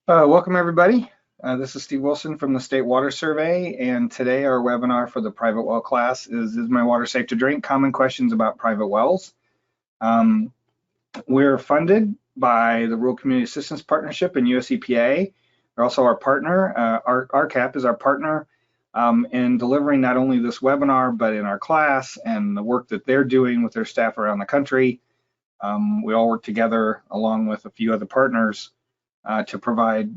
Welcome everybody. This is Steve Wilson from the State Water Survey, and today our webinar for the private well class is my water safe to drink? Common questions about private wells. We're funded by the Rural Community Assistance Partnership and US EPA. They're also our partner. RCAP is our partner in delivering not only this webinar, but in our class and the work that they're doing with their staff around the country. We all work together along with a few other partners to provide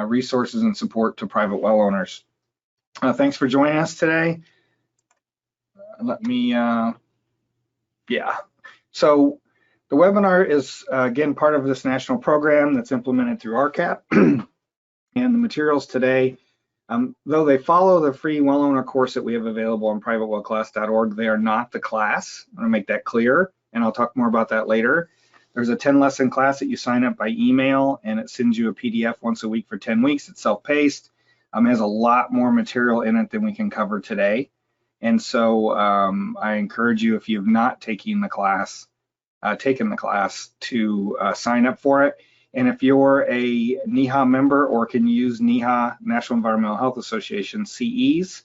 resources and support to private well owners. Thanks for joining us today. So the webinar is, again, part of this national program that's implemented through RCAP. And the materials today, though they follow the free well owner course that we have available on privatewellclass.org, they are not the class. I want to make that clear, and I'll talk more about that later. There's a 10-lesson class that you sign up by email, and it sends you a PDF once a week for 10 weeks. It's self-paced. It has a lot more material in it than we can cover today. And so I encourage you, if you've not taken the class, to sign up for it. And if you're a NEHA member or can use NEHA, National Environmental Health Association, CEs,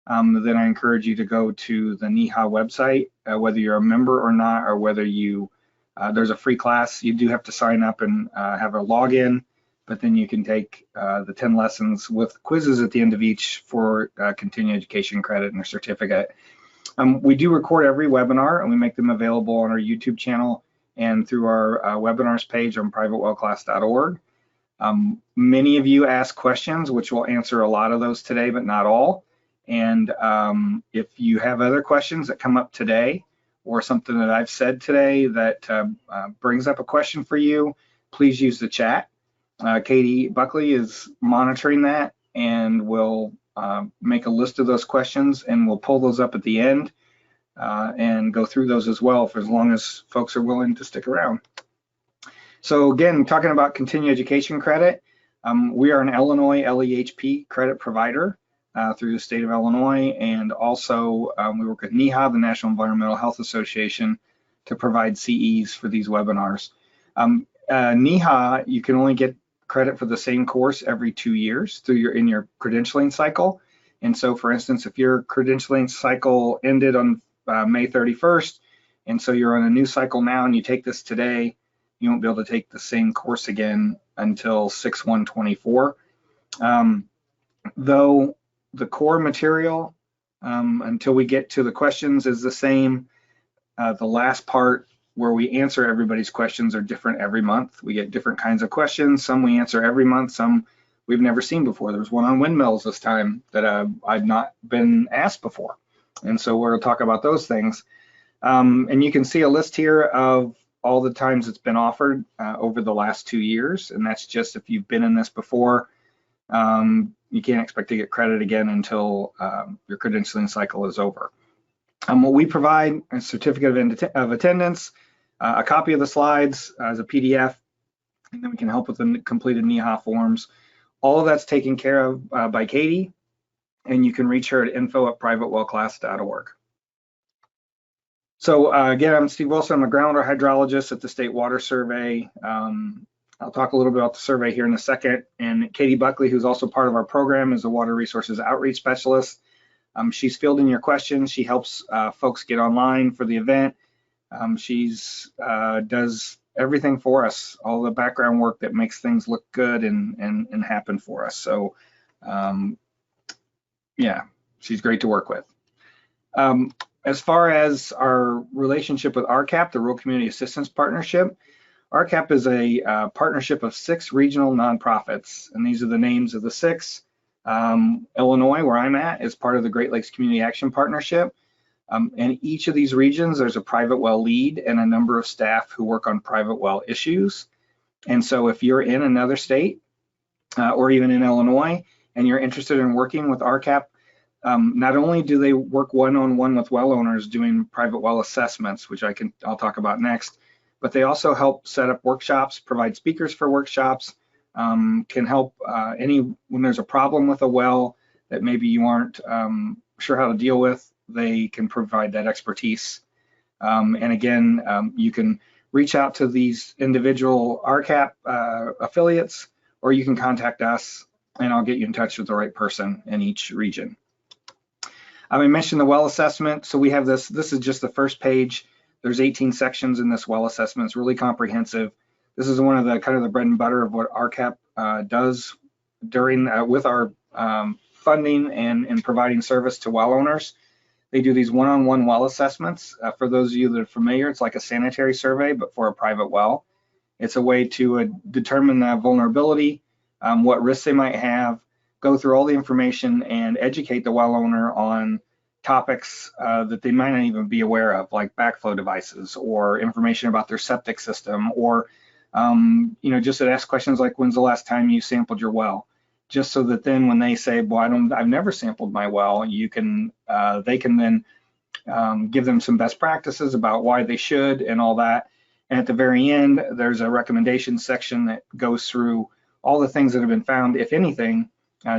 then I encourage you to go to the NEHA website, whether you're a member or not, or whether you there's a free class. You do have to sign up and have a login, but then you can take the 10 lessons with quizzes at the end of each for continuing education credit and a certificate. We do record every webinar, and we make them available on our YouTube channel and through our webinars page on privatewellclass.org. Many of you ask questions, which we'll answer a lot of those today, but not all. And if you have other questions that come up today, or something that I've said today that brings up a question for you, please use the chat. Katie Buckley is monitoring that, and we'll make a list of those questions, and we'll pull those up at the end and go through those as well, for as long as folks are willing to stick around. So again, talking about continuing education credit, we are an Illinois LEHP credit provider through the state of Illinois, and also we work with NEHA, the National Environmental Health Association, to provide CEs for these webinars. NEHA, you can only get credit for the same course every 2 years in your credentialing cycle. And so, for instance, if your credentialing cycle ended on May 31st, and so you're on a new cycle now and you take this today, you won't be able to take the same course again until 6/1/24. Though the core material, until we get to the questions, is the same. The last part where we answer everybody's questions are different every month. We get different kinds of questions. Some we answer every month, some we've never seen before. There was one on windmills this time that I'd not been asked before. And so we're gonna talk about those things. And you can see a list here of all the times it's been offered over the last 2 years. And that's just if you've been in this before. You can't expect to get credit again until your credentialing cycle is over. What we provide, a certificate of attendance, a copy of the slides as a PDF, and then we can help with the completed NEHA forms. All of that's taken care of by Katie, and you can reach her at info@privatewellclass.org. So again, I'm Steve Wilson. I'm a groundwater hydrologist at the State Water Survey. I'll talk a little bit about the survey here in a second. And Katie Buckley, who's also part of our program, is a water resources outreach specialist. She's fielding your questions. She helps folks get online for the event. She's does everything for us, all the background work that makes things look good and happen for us. So yeah, she's great to work with. As far as our relationship with RCAP, the Rural Community Assistance Partnership, RCAP is a partnership of 6 regional nonprofits, and these are the names of the 6. Illinois, where I'm at, is part of the Great Lakes Community Action Partnership. In each of these regions, there's a private well lead and a number of staff who work on private well issues. And so if you're in another state or even in Illinois and you're interested in working with RCAP, not only do they work one-on-one with well owners doing private well assessments, which I'll talk about next, but they also help set up workshops, provide speakers for workshops, can help when there's a problem with a well that maybe you aren't sure how to deal with, they can provide that expertise. And again, you can reach out to these individual RCAP affiliates or you can contact us and I'll get you in touch with the right person in each region. I mentioned the well assessment. So we have this is just the first page. There's 18 sections in this well assessment. It's really comprehensive. This is one of the kind of the bread and butter of what RCAP does during with our funding and providing service to well owners. They do these one-on-one well assessments. For those of you that are familiar, it's like a sanitary survey, but for a private well. It's a way to determine the vulnerability, what risks they might have, go through all the information and educate the well owner on topics that they might not even be aware of, like backflow devices or information about their septic system, or just to ask questions like, when's the last time you sampled your well? Just so that then when they say, well, I've never sampled my well, they can then give them some best practices about why they should and all that. And at the very end, there's a recommendation section that goes through all the things that have been found, if anything,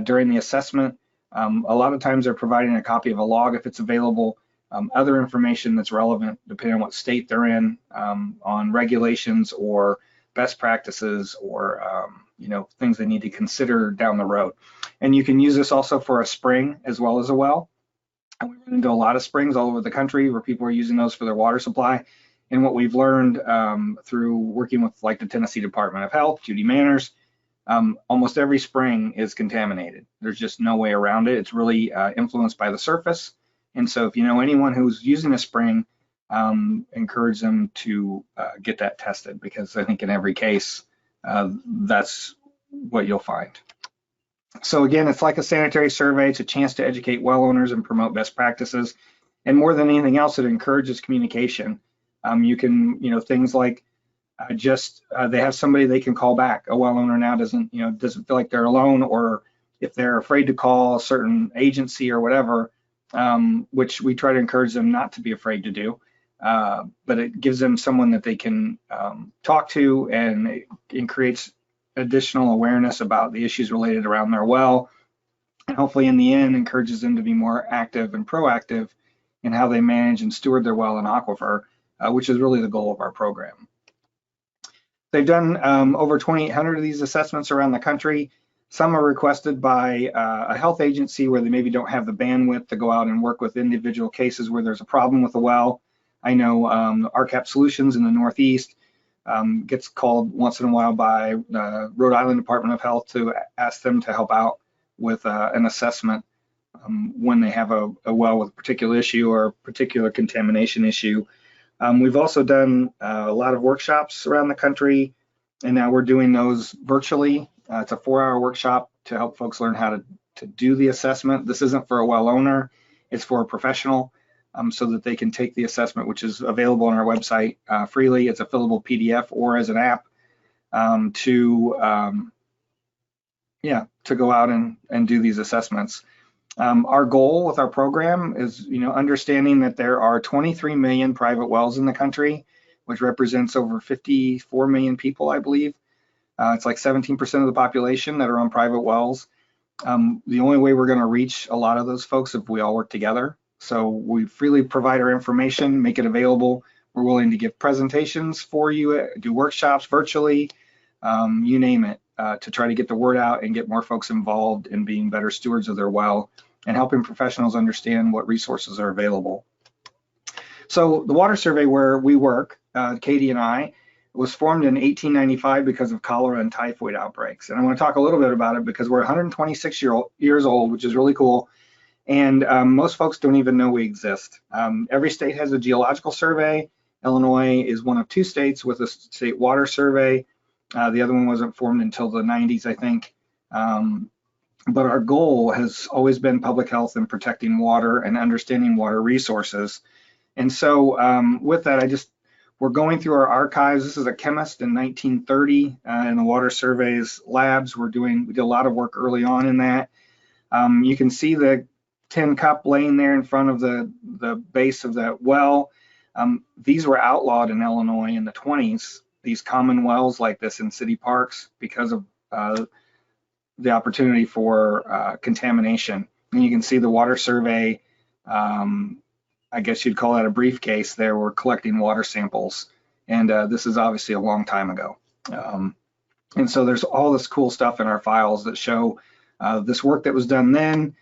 during the assessment. A lot of times they're providing a copy of a log if it's available, other information that's relevant depending on what state they're in, on regulations or best practices or things they need to consider down the road. And you can use this also for a spring as well as a well. We run into a lot of springs all over the country where people are using those for their water supply. And what we've learned through working with like the Tennessee Department of Health, Judy Manners, almost every spring is contaminated. There's just no way around it. It's really influenced by the surface. And so if you know anyone who's using a spring, encourage them to get that tested, because I think in every case, that's what you'll find. So again, it's like a sanitary survey. It's a chance to educate well owners and promote best practices. And more than anything else, it encourages communication. You can, things like they have somebody they can call back. A well owner now doesn't feel like they're alone, or if they're afraid to call a certain agency or whatever, which we try to encourage them not to be afraid to do. But it gives them someone that they can talk to, and it creates additional awareness about the issues related around their well, and hopefully in the end encourages them to be more active and proactive in how they manage and steward their well and aquifer, which is really the goal of our program. They've done over 2,800 of these assessments around the country. Some are requested by a health agency where they maybe don't have the bandwidth to go out and work with individual cases where there's a problem with a well. I know RCAP Solutions in the Northeast gets called once in a while by the Rhode Island Department of Health to ask them to help out with an assessment when they have a well with a particular issue or a particular contamination issue. We've also done a lot of workshops around the country, and now we're doing those virtually. It's a 4-hour workshop to help folks learn how to do the assessment. This isn't for a well owner, it's for a professional, so that they can take the assessment, which is available on our website freely. It's a fillable PDF or as an app to go out and do these assessments. Our goal with our program is, understanding that there are 23 million private wells in the country, which represents over 54 million people, I believe. It's like 17% of the population that are on private wells. The only way we're going to reach a lot of those folks if we all work together. So we freely provide our information, make it available. We're willing to give presentations for you, do workshops virtually, you name it, to try to get the word out and get more folks involved in being better stewards of their well and helping professionals understand what resources are available. So the water survey where we work, Katie and I, was formed in 1895 because of cholera and typhoid outbreaks. And I want to talk a little bit about it because we're 126 years old, which is really cool. And most folks don't even know we exist. Every state has a geological survey. Illinois is one of 2 states with a state water survey. The other one wasn't formed until the 90s, I think. But our goal has always been public health and protecting water and understanding water resources. And so with that, we're going through our archives. This is a chemist in 1930 in the water surveys labs. We did a lot of work early on in that. You can see the tin cup laying there in front of the base of that well. These were outlawed in Illinois in the 20s, these common wells like this in city parks, because of the opportunity for contamination. And you can see the water survey, I guess you'd call that a briefcase there. We're collecting water samples. And this is obviously a long time ago. And so there's all this cool stuff in our files that show this work that was done then.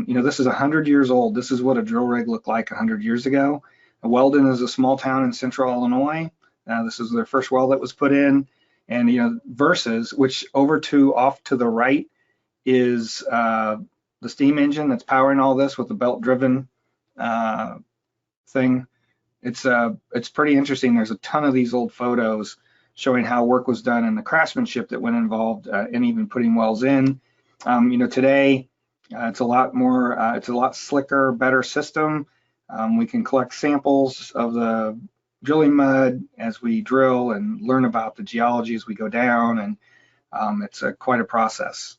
This is 100 years old. This is what a drill rig looked like 100 years ago. Weldon is a small town in central Illinois. This is their first well that was put in. And, versus, which off to the right is the steam engine that's powering all this with the belt-driven thing. It's pretty interesting. There's a ton of these old photos showing how work was done and the craftsmanship that went involved in even putting wells in. Today it's a lot more, it's a lot slicker, better system. We can collect samples of the drilling mud as we drill and learn about the geology as we go down, and it's quite a process.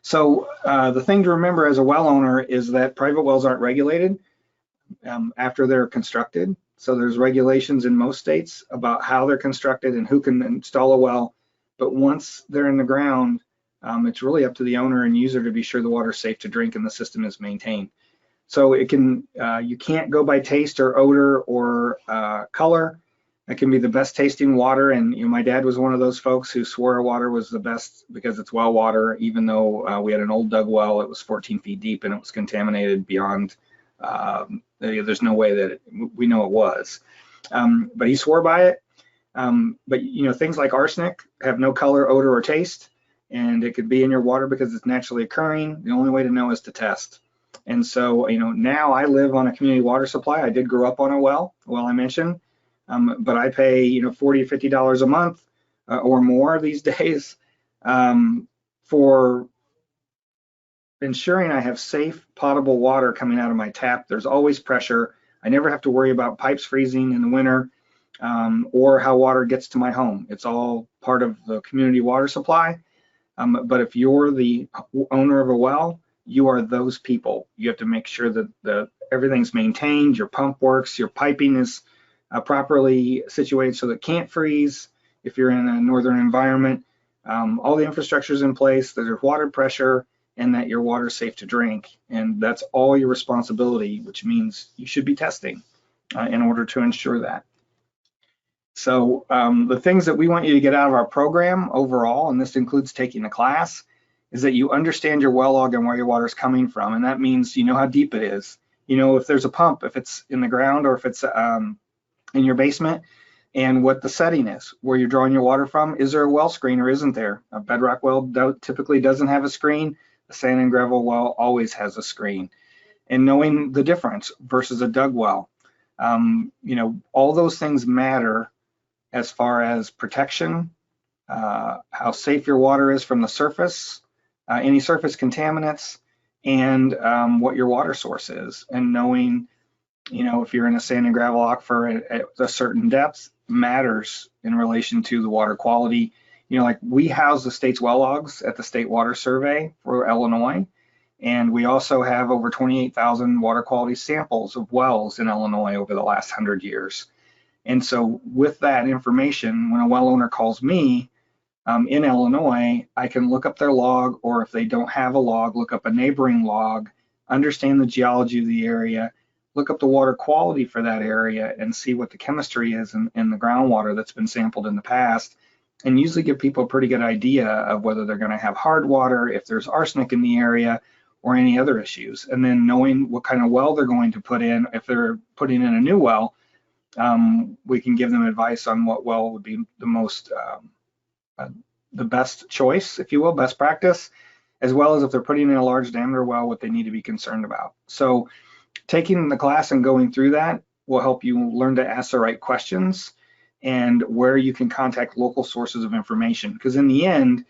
So the thing to remember as a well owner is that private wells aren't regulated after they're constructed. So there's regulations in most states about how they're constructed and who can install a well. But once they're in the ground, it's really up to the owner and user to be sure the water's safe to drink and the system is maintained. So you can't go by taste or odor or color. It can be the best tasting water. And my dad was one of those folks who swore our water was the best because it's well water, even though we had an old dug well. It was 14 feet deep and it was contaminated beyond, there's no way that we know it was. But he swore by it. But things like arsenic have no color, odor, or taste, and it could be in your water because it's naturally occurring. The only way to know is to test. And so, now I live on a community water supply. I did grow up on a well I mentioned, but I pay, $40 to $50 a month or more these days for ensuring I have safe, potable water coming out of my tap. There's always pressure. I never have to worry about pipes freezing in the winter or how water gets to my home. It's all part of the community water supply. But if you're the owner of a well, you are those people. You have to make sure that everything's maintained, your pump works, your piping is properly situated so that it can't freeze if you're in a northern environment. All the infrastructure is in place, that there's water pressure, and that your water is safe to drink. And that's all your responsibility, which means you should be testing in order to ensure that. So the things that we want you to get out of our program overall, and this includes taking the class, is that you understand your well log and where your water is coming from. And that means you know how deep it is. If there's a pump, if it's in the ground or if it's in your basement, and what the setting is, where you're drawing your water from. Is there a well screen or isn't there? A bedrock well typically doesn't have a screen. A sand and gravel well always has a screen. And knowing the difference versus a dug well. All those things matter as far as protection, how safe your water is from the surface, any surface contaminants, and what your water source is. And knowing, if you're in a sand and gravel aquifer at a certain depth matters in relation to the water quality. Like we house the state's well logs at the State Water Survey for Illinois. And we also have over 28,000 water quality samples of wells in Illinois over the last 100 years. And so with that information, when a well owner calls me in Illinois, I can look up their log, or if they don't have a log, look up a neighboring log, understand the geology of the area, look up the water quality for that area and see what the chemistry is in the groundwater that's been sampled in the past, and usually give people a pretty good idea of whether they're going to have hard water, if there's arsenic in the area, or any other issues. And then knowing what kind of well they're going to put in, if they're putting in a new well, we can give them advice on what well would be the most, the best choice, if you will, best practice, as well as if they're putting in a large diameter well, what they need to be concerned about. So taking the class and going through that will help you learn to ask the right questions and where you can contact local sources of information. Because in the end,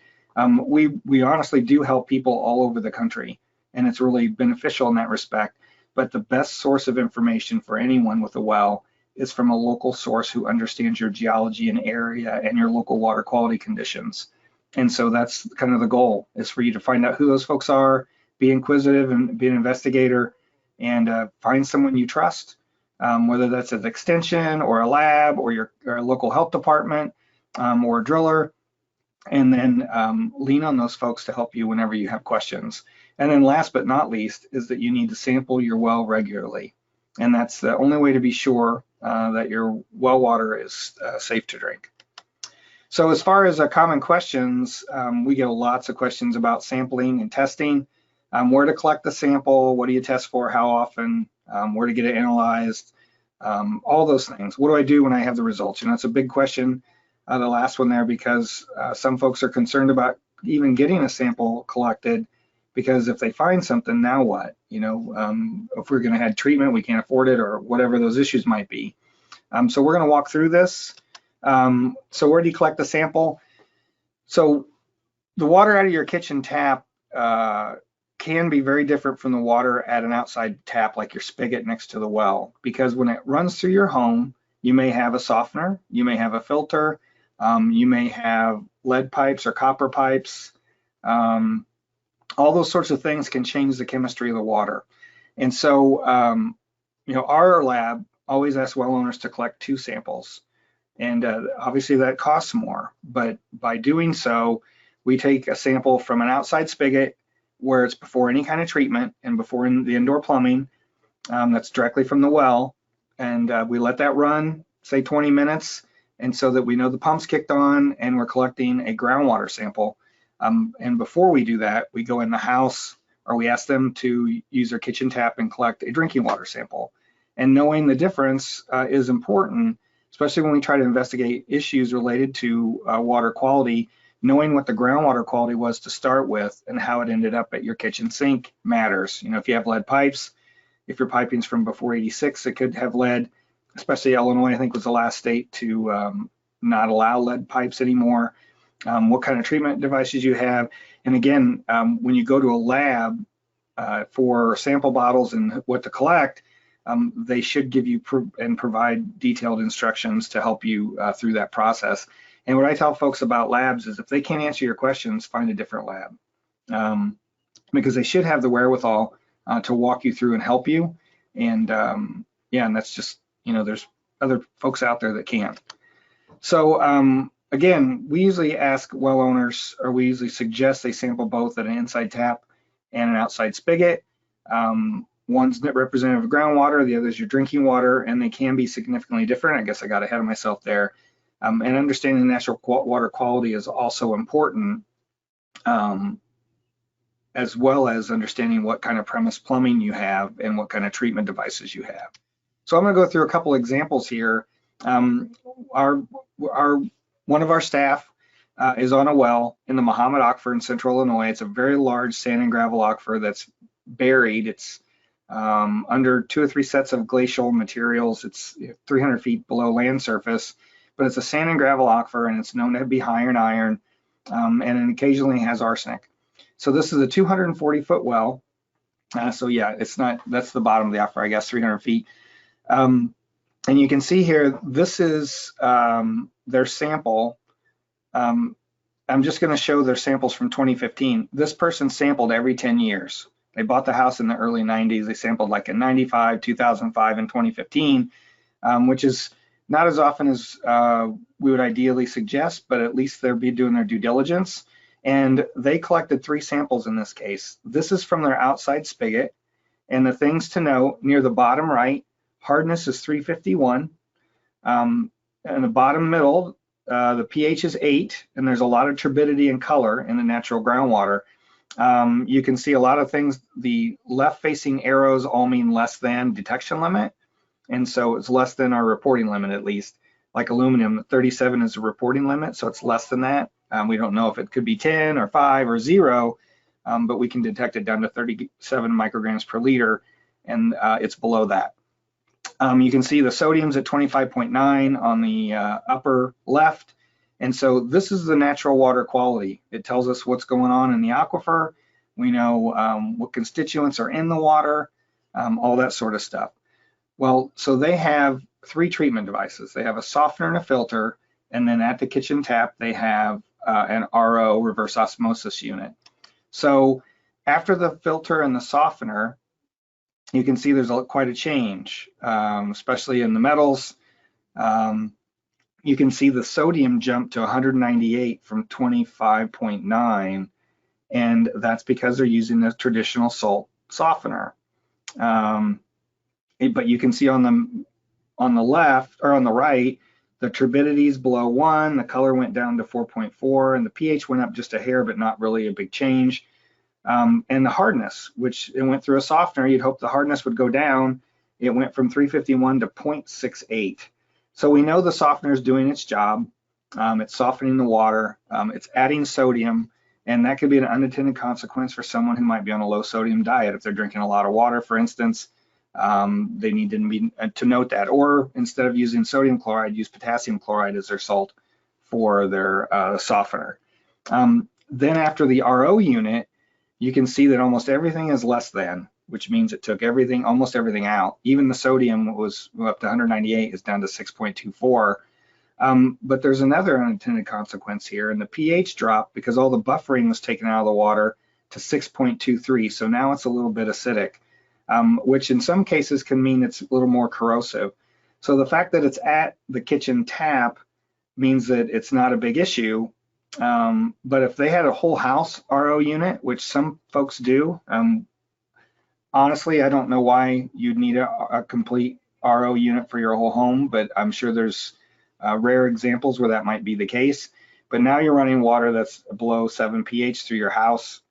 we honestly do help people all over the country, and it's really beneficial in that respect. But the best source of information for anyone with a well is from a local source who understands your geology and area and your local water quality conditions. And so that's kind of the goal, is for you to find out who those folks are, be inquisitive and be an investigator, and find someone you trust, whether that's an extension or a lab or your local health department or a driller, and then lean on those folks to help you whenever you have questions. And then last but not least is that you need to sample your well regularly. And that's the only way to be sure that your well water is safe to drink. So as far as common questions, we get lots of questions about sampling and testing, where to collect the sample, what do you test for, how often, where to get it analyzed, all those things. What do I do when I have the results? You know, it's a big question, the last one there, because some folks are concerned about even getting a sample collected, because if they find something, now what? You know, if we're going to have treatment, we can't afford it, or whatever those issues might be. So we're going to walk through this. So where do you collect the sample? So the water out of your kitchen tap can be very different from the water at an outside tap, like your spigot next to the well, because when it runs through your home, you may have a softener, you may have a filter, you may have lead pipes or copper pipes. All those sorts of things can change the chemistry of the water. And so, you know, our lab always asks well owners to collect 2 samples. And obviously that costs more, but by doing so, we take a sample from an outside spigot where it's before any kind of treatment and before the indoor plumbing, that's directly from the well, and we let that run, say 20 minutes, and so that we know the pump's kicked on and we're collecting a groundwater sample. And before we do that, we go in the house, or we ask them to use their kitchen tap and collect a drinking water sample. And knowing the difference is important, especially when we try to investigate issues related to water quality. Knowing what the groundwater quality was to start with and how it ended up at your kitchen sink matters. You know, if you have lead pipes, if your piping's from before 86, it could have lead, especially Illinois, I think, was the last state to not allow lead pipes anymore. What kind of treatment devices you have. And again, when you go to a lab for sample bottles and what to collect, they should give you and provide detailed instructions to help you through that process. And what I tell folks about labs is if they can't answer your questions, find a different lab, because they should have the wherewithal to walk you through and help you. And yeah, and that's just, you know, there's other folks out there that can't. So again, we usually ask well owners, or we usually suggest they sample both at an inside tap and an outside spigot. One's representative of groundwater, the other is your drinking water, and they can be significantly different. I guess I got ahead of myself there. And understanding natural water quality is also important, as well as understanding what kind of premise plumbing you have and what kind of treatment devices you have. So I'm going to go through a couple examples here. One of our staff is on a well in the Mahomet Aquifer in central Illinois. It's a very large sand and gravel aquifer that's buried. It's under 2 or 3 sets of glacial materials. It's 300 feet below land surface, but it's a sand and gravel aquifer, and it's known to be high in iron, and it occasionally has arsenic. So this is a 240-foot well. So yeah, it's not, that's the bottom of the aquifer, I guess, 300 feet. And you can see here, this is their sample. I'm just going to show their samples from 2015. This person sampled every 10 years. They bought the house in the early 90s. They sampled like in 95, 2005, and 2015, which is not as often as we would ideally suggest, but at least they'll be doing their due diligence. And they collected 3 samples in this case. This is from their outside spigot. And the things to note, near the bottom right, hardness is 351. And the bottom middle, the pH is 8, and there's a lot of turbidity and color in the natural groundwater. You can see a lot of things. The left-facing arrows all mean less than detection limit, and so it's less than our reporting limit, at least. Like aluminum, 37 is the reporting limit, so it's less than that. We don't know if it could be 10 or 5 or 0, but we can detect it down to 37 micrograms per liter, and it's below that. You can see the sodium's at 25.9 on the upper left. And so this is the natural water quality. It tells us what's going on in the aquifer. We know what constituents are in the water, all that sort of stuff. Well, so they have 3 treatment devices. They have a softener and a filter, and then at the kitchen tap, they have an RO, reverse osmosis unit. So after the filter and the softener, you can see there's quite a change, especially in the metals. You can see the sodium jump to 198 from 25.9, and that's because they're using the traditional salt softener. But you can see on the left, or on the right, The turbidity is below 1, the color went down to 4.4, and the pH went up just a hair, but not really a big change. And the hardness, which it went through a softener, you'd hope the hardness would go down. It went from 351 to 0.68. So we know the softener is doing its job. It's softening the water. It's adding sodium, and that could be an unintended consequence for someone who might be on a low sodium diet. If they're drinking a lot of water, for instance, they need to note that. Or instead of using sodium chloride, use potassium chloride as their salt for their softener. Then after the RO unit, you can see that almost everything is less than, which means it took everything, almost everything out. Even the sodium was up to 198, is down to 6.24. But there's another unintended consequence here, and the pH dropped because all the buffering was taken out of the water to 6.23. So now it's a little bit acidic, which in some cases can mean it's a little more corrosive. So the fact that it's at the kitchen tap means that it's not a big issue. But if they had a whole house RO unit, which some folks do, honestly, I don't know why you'd need a complete RO unit for your whole home, but I'm sure there's rare examples where that might be the case. But now you're running water that's below 7 pH through your house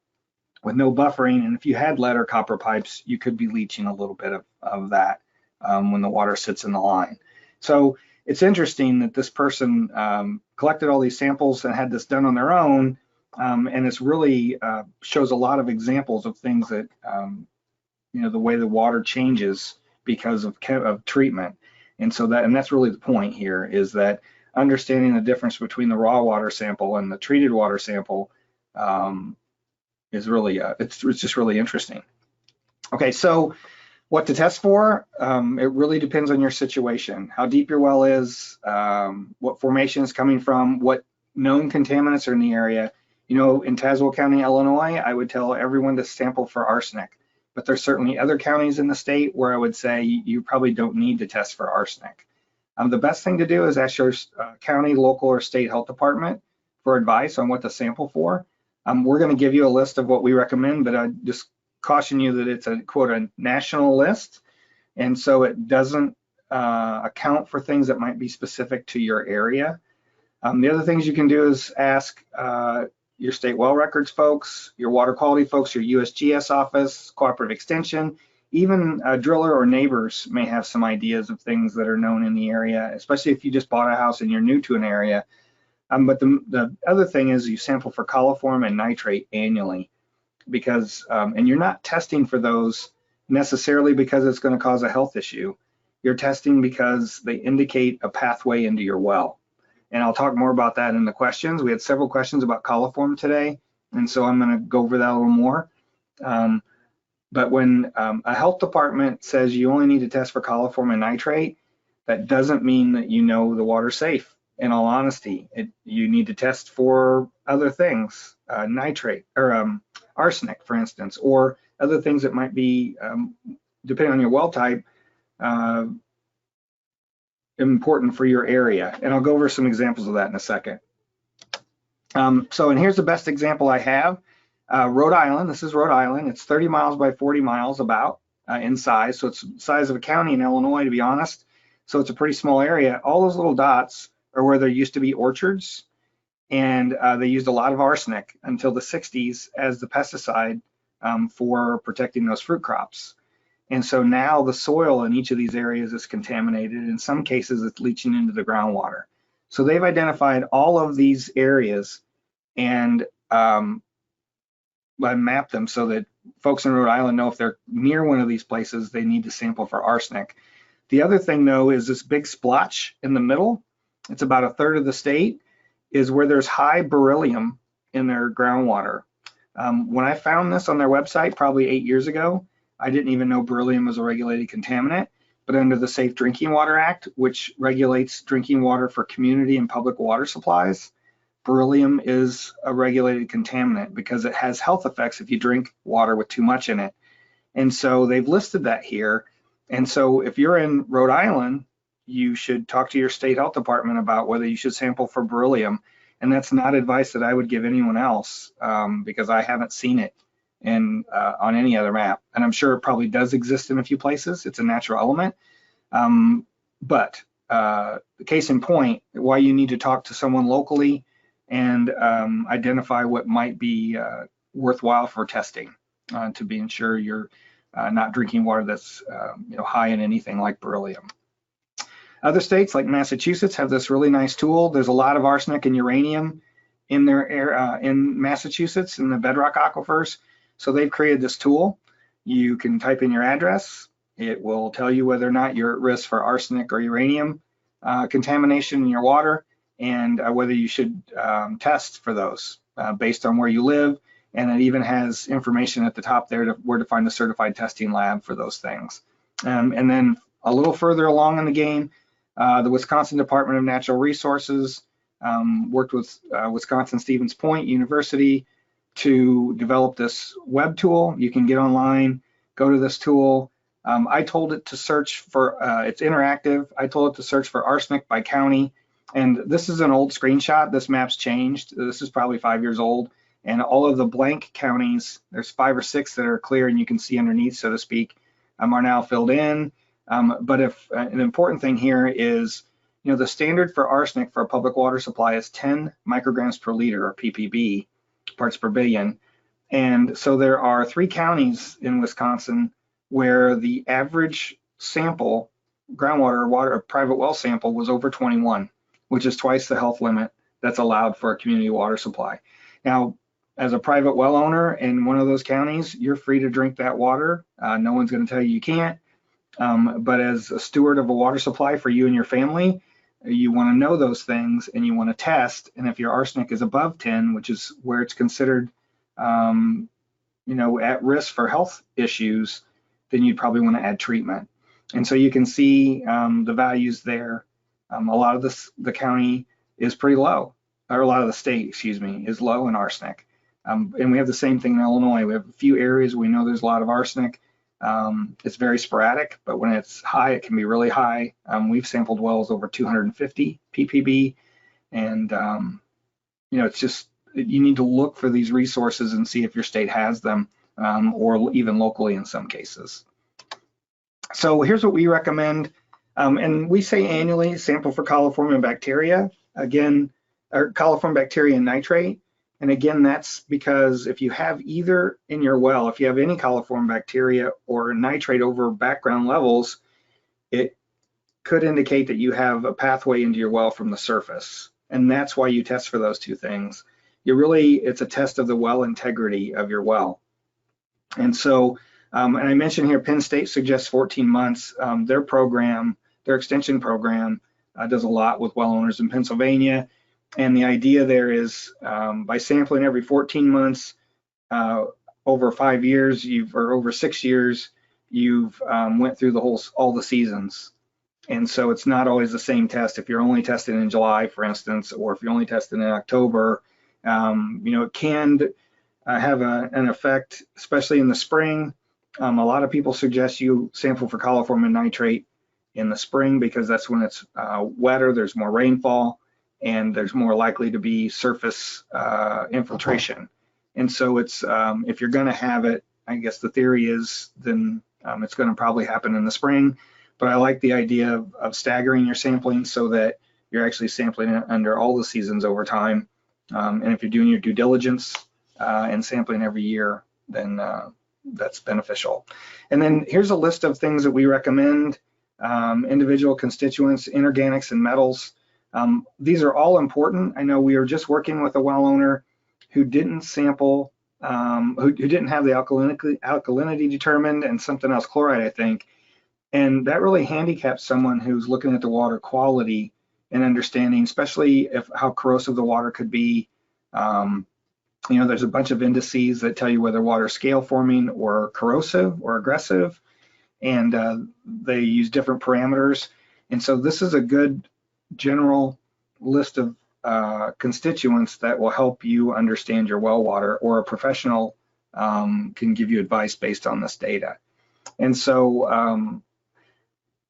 with no buffering, and if you had lead or copper pipes, you could be leaching a little bit of that when the water sits in the line. So it's interesting that this person collected all these samples and had this done on their own, and it's really shows a lot of examples of things that, the way the water changes because of treatment. And so that's really the point here, is that understanding the difference between the raw water sample and the treated water sample is really, it's just really interesting. Okay, so what to test for? It really depends on your situation, how deep your well is, what formation is coming from, what known contaminants are in the area. In Tazewell County, Illinois, I would tell everyone to sample for arsenic, but there's certainly other counties in the state where I would say you probably don't need to test for arsenic. The best thing to do is ask your county, local, or state health department for advice on what to sample for. We're going to give you a list of what we recommend, but I just caution you that it's a national list, and so it doesn't account for things that might be specific to your area. The other things you can do is ask your state well records folks, your water quality folks, your USGS office, cooperative extension, even a driller or neighbors may have some ideas of things that are known in the area, especially if you just bought a house and you're new to an area. But the other thing is you sample for coliform and nitrate annually, because, and you're not testing for those necessarily because it's going to cause a health issue. You're testing because they indicate a pathway into your well. And I'll talk more about that in the questions. We had several questions about coliform today, and so I'm going to go over that a little more. But when a health department says you only need to test for coliform and nitrate, that doesn't mean that the water's safe. In all honesty, you need to test for other things, nitrate or arsenic, for instance, or other things that might be, depending on your well type, important for your area. And I'll go over some examples of that in a second. And here's the best example I have. Rhode Island, this is Rhode Island. It's 30 miles by 40 miles about in size. So it's the size of a county in Illinois, to be honest. So it's a pretty small area. All those little dots are where there used to be orchards, and they used a lot of arsenic until the 60s as the pesticide for protecting those fruit crops. And so now the soil in each of these areas is contaminated. In some cases, it's leaching into the groundwater. So they've identified all of these areas and mapped them so that folks in Rhode Island know if they're near one of these places, they need to sample for arsenic. The other thing, though, is this big splotch in the middle. It's about a third of the state, is where there's high beryllium in their groundwater. When I found this on their website probably 8 years ago, I didn't even know beryllium was a regulated contaminant, but under the Safe Drinking Water Act, which regulates drinking water for community and public water supplies, beryllium is a regulated contaminant because it has health effects if you drink water with too much in it. And so they've listed that here. And so if you're in Rhode Island, you should talk to your state health department about whether you should sample for beryllium. And that's not advice that I would give anyone else because I haven't seen it on any other map. And I'm sure it probably does exist in a few places. It's a natural element. But case in point, why you need to talk to someone locally and identify what might be worthwhile for testing to be ensure you're not drinking water that's high in anything like beryllium. Other states like Massachusetts have this really nice tool. There's a lot of arsenic and uranium in their air in Massachusetts in the bedrock aquifers. So they've created this tool. You can type in your address. It will tell you whether or not you're at risk for arsenic or uranium contamination in your water, and whether you should test for those based on where you live. And it even has information at the top there to where to find a certified testing lab for those things. And then a little further along in the game, the Wisconsin Department of Natural Resources worked with Wisconsin Stevens Point University to develop this web tool. You can get online, go to this tool. I told it to search for, it's interactive. I told it to search for arsenic by county. And this is an old screenshot. This map's changed. This is probably 5 years old. And all of the blank counties, there's 5 or 6 that are clear and you can see underneath, so to speak, are now filled in. But if an important thing here is, the standard for arsenic for a public water supply is 10 micrograms per liter, or ppb, parts per billion. And so there are 3 counties in Wisconsin where the average sample, groundwater water, private well sample, was over 21, which is twice the health limit that's allowed for a community water supply. Now, as a private well owner in one of those counties, you're free to drink that water. No one's going to tell you you can't. But as a steward of a water supply for you and your family, you want to know those things and you want to test. And if your arsenic is above 10, which is where it's considered, at risk for health issues, then you'd probably want to add treatment. And so you can see the values there. A lot of the county is pretty low, or a lot of the state, excuse me, is low in arsenic. And we have the same thing in Illinois. We have a few areas we know there's a lot of arsenic. It's very sporadic, but when it's high, it can be really high. We've sampled wells over 250 ppb, and it's just, you need to look for these resources and see if your state has them, or even locally in some cases. So here's what we recommend, and we say annually sample for coliform and bacteria. Again, or coliform bacteria and nitrate. And again, that's because if you have either in your well, if you have any coliform bacteria or nitrate over background levels, it could indicate that you have a pathway into your well from the surface. And that's why you test for those 2 things. It's a test of the well integrity of your well. And so, and I mentioned here, Penn State suggests 14 months. Their extension program does a lot with well owners in Pennsylvania. And the idea there is by sampling every 14 months, over 5 years, or over 6 years, you've went through all the seasons. And so it's not always the same test. If you're only testing in July, for instance, or if you're only testing in October, it can have an effect, especially in the spring. A lot of people suggest you sample for coliform and nitrate in the spring because that's when it's wetter, there's more rainfall, and there's more likely to be surface infiltration. And so it's, if you're gonna have it, I guess the theory is then it's gonna probably happen in the spring. But I like the idea of staggering your sampling so that you're actually sampling it under all the seasons over time. And if you're doing your due diligence and sampling every year, then that's beneficial. And then here's a list of things that we recommend: individual constituents, inorganics, and metals. These are all important. I know we are just working with a well owner who didn't sample, who didn't have the alkalinity determined, and something else, chloride, I think. And that really handicaps someone who's looking at the water quality and understanding, especially how corrosive the water could be. There's a bunch of indices that tell you whether water is scale forming or corrosive or aggressive, and they use different parameters. And so this is a good general list of constituents that will help you understand your well water, or a professional can give you advice based on this data. And so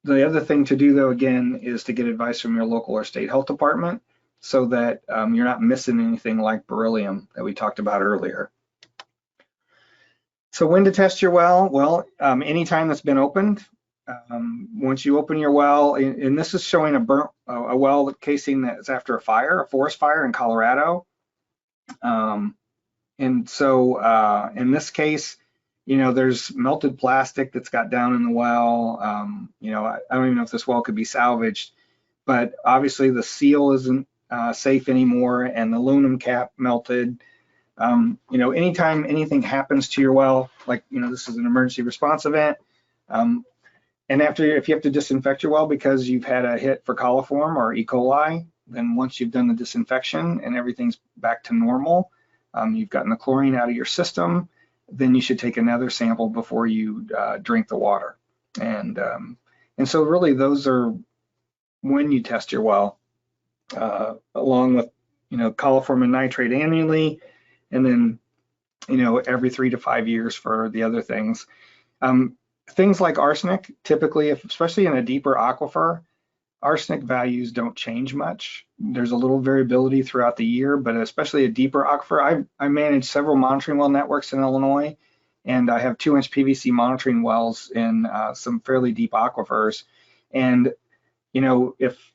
the other thing to do, though, again, is to get advice from your local or state health department so that you're not missing anything like beryllium that we talked about earlier. So when to test your well? Well, anytime that's been opened, Once you open your well, and this is showing a well casing that's after a forest fire in Colorado. And so in this case, there's melted plastic that's got down in the well. I don't even know if this well could be salvaged, but obviously the seal isn't safe anymore, and the aluminum cap melted. Anytime anything happens to your well, like, this is an emergency response event, and if you have to disinfect your well because you've had a hit for coliform or E. coli, then once you've done the disinfection and everything's back to normal, you've gotten the chlorine out of your system, then you should take another sample before you drink the water. And so really those are when you test your well, along with coliform and nitrate annually, and then every 3 to 5 years for the other things. Things like arsenic, typically, especially in a deeper aquifer, arsenic values don't change much. There's a little variability throughout the year, but especially a deeper aquifer. I manage several monitoring well networks in Illinois, and I have 2-inch PVC monitoring wells in some fairly deep aquifers. And if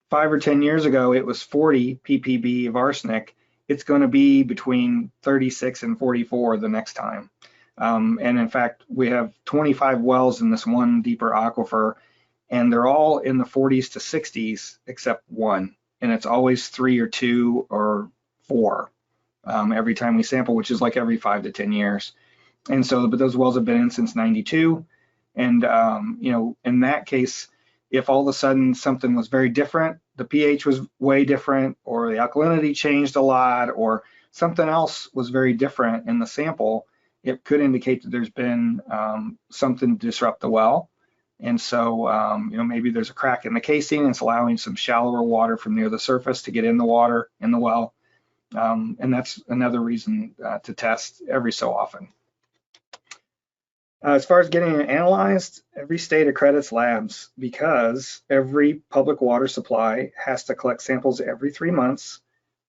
5 or 10 years ago it was 40 ppb of arsenic, it's going to be between 36 and 44 the next time. And in fact, we have 25 wells in this one deeper aquifer, and they're all in the 40s to 60s except one, and it's always 3 or 2 or 4 every time we sample, which is like every 5 to 10 years. And so, but those wells have been in since 92, and in that case, if all of a sudden something was very different, the pH was way different, or the alkalinity changed a lot, or something else was very different in the sample, it could indicate that there's been something to disrupt the well. And so, maybe there's a crack in the casing, and it's allowing some shallower water from near the surface to get in the water in the well. And that's another reason to test every so often. As far as getting it analyzed, every state accredits labs because every public water supply has to collect samples every 3 months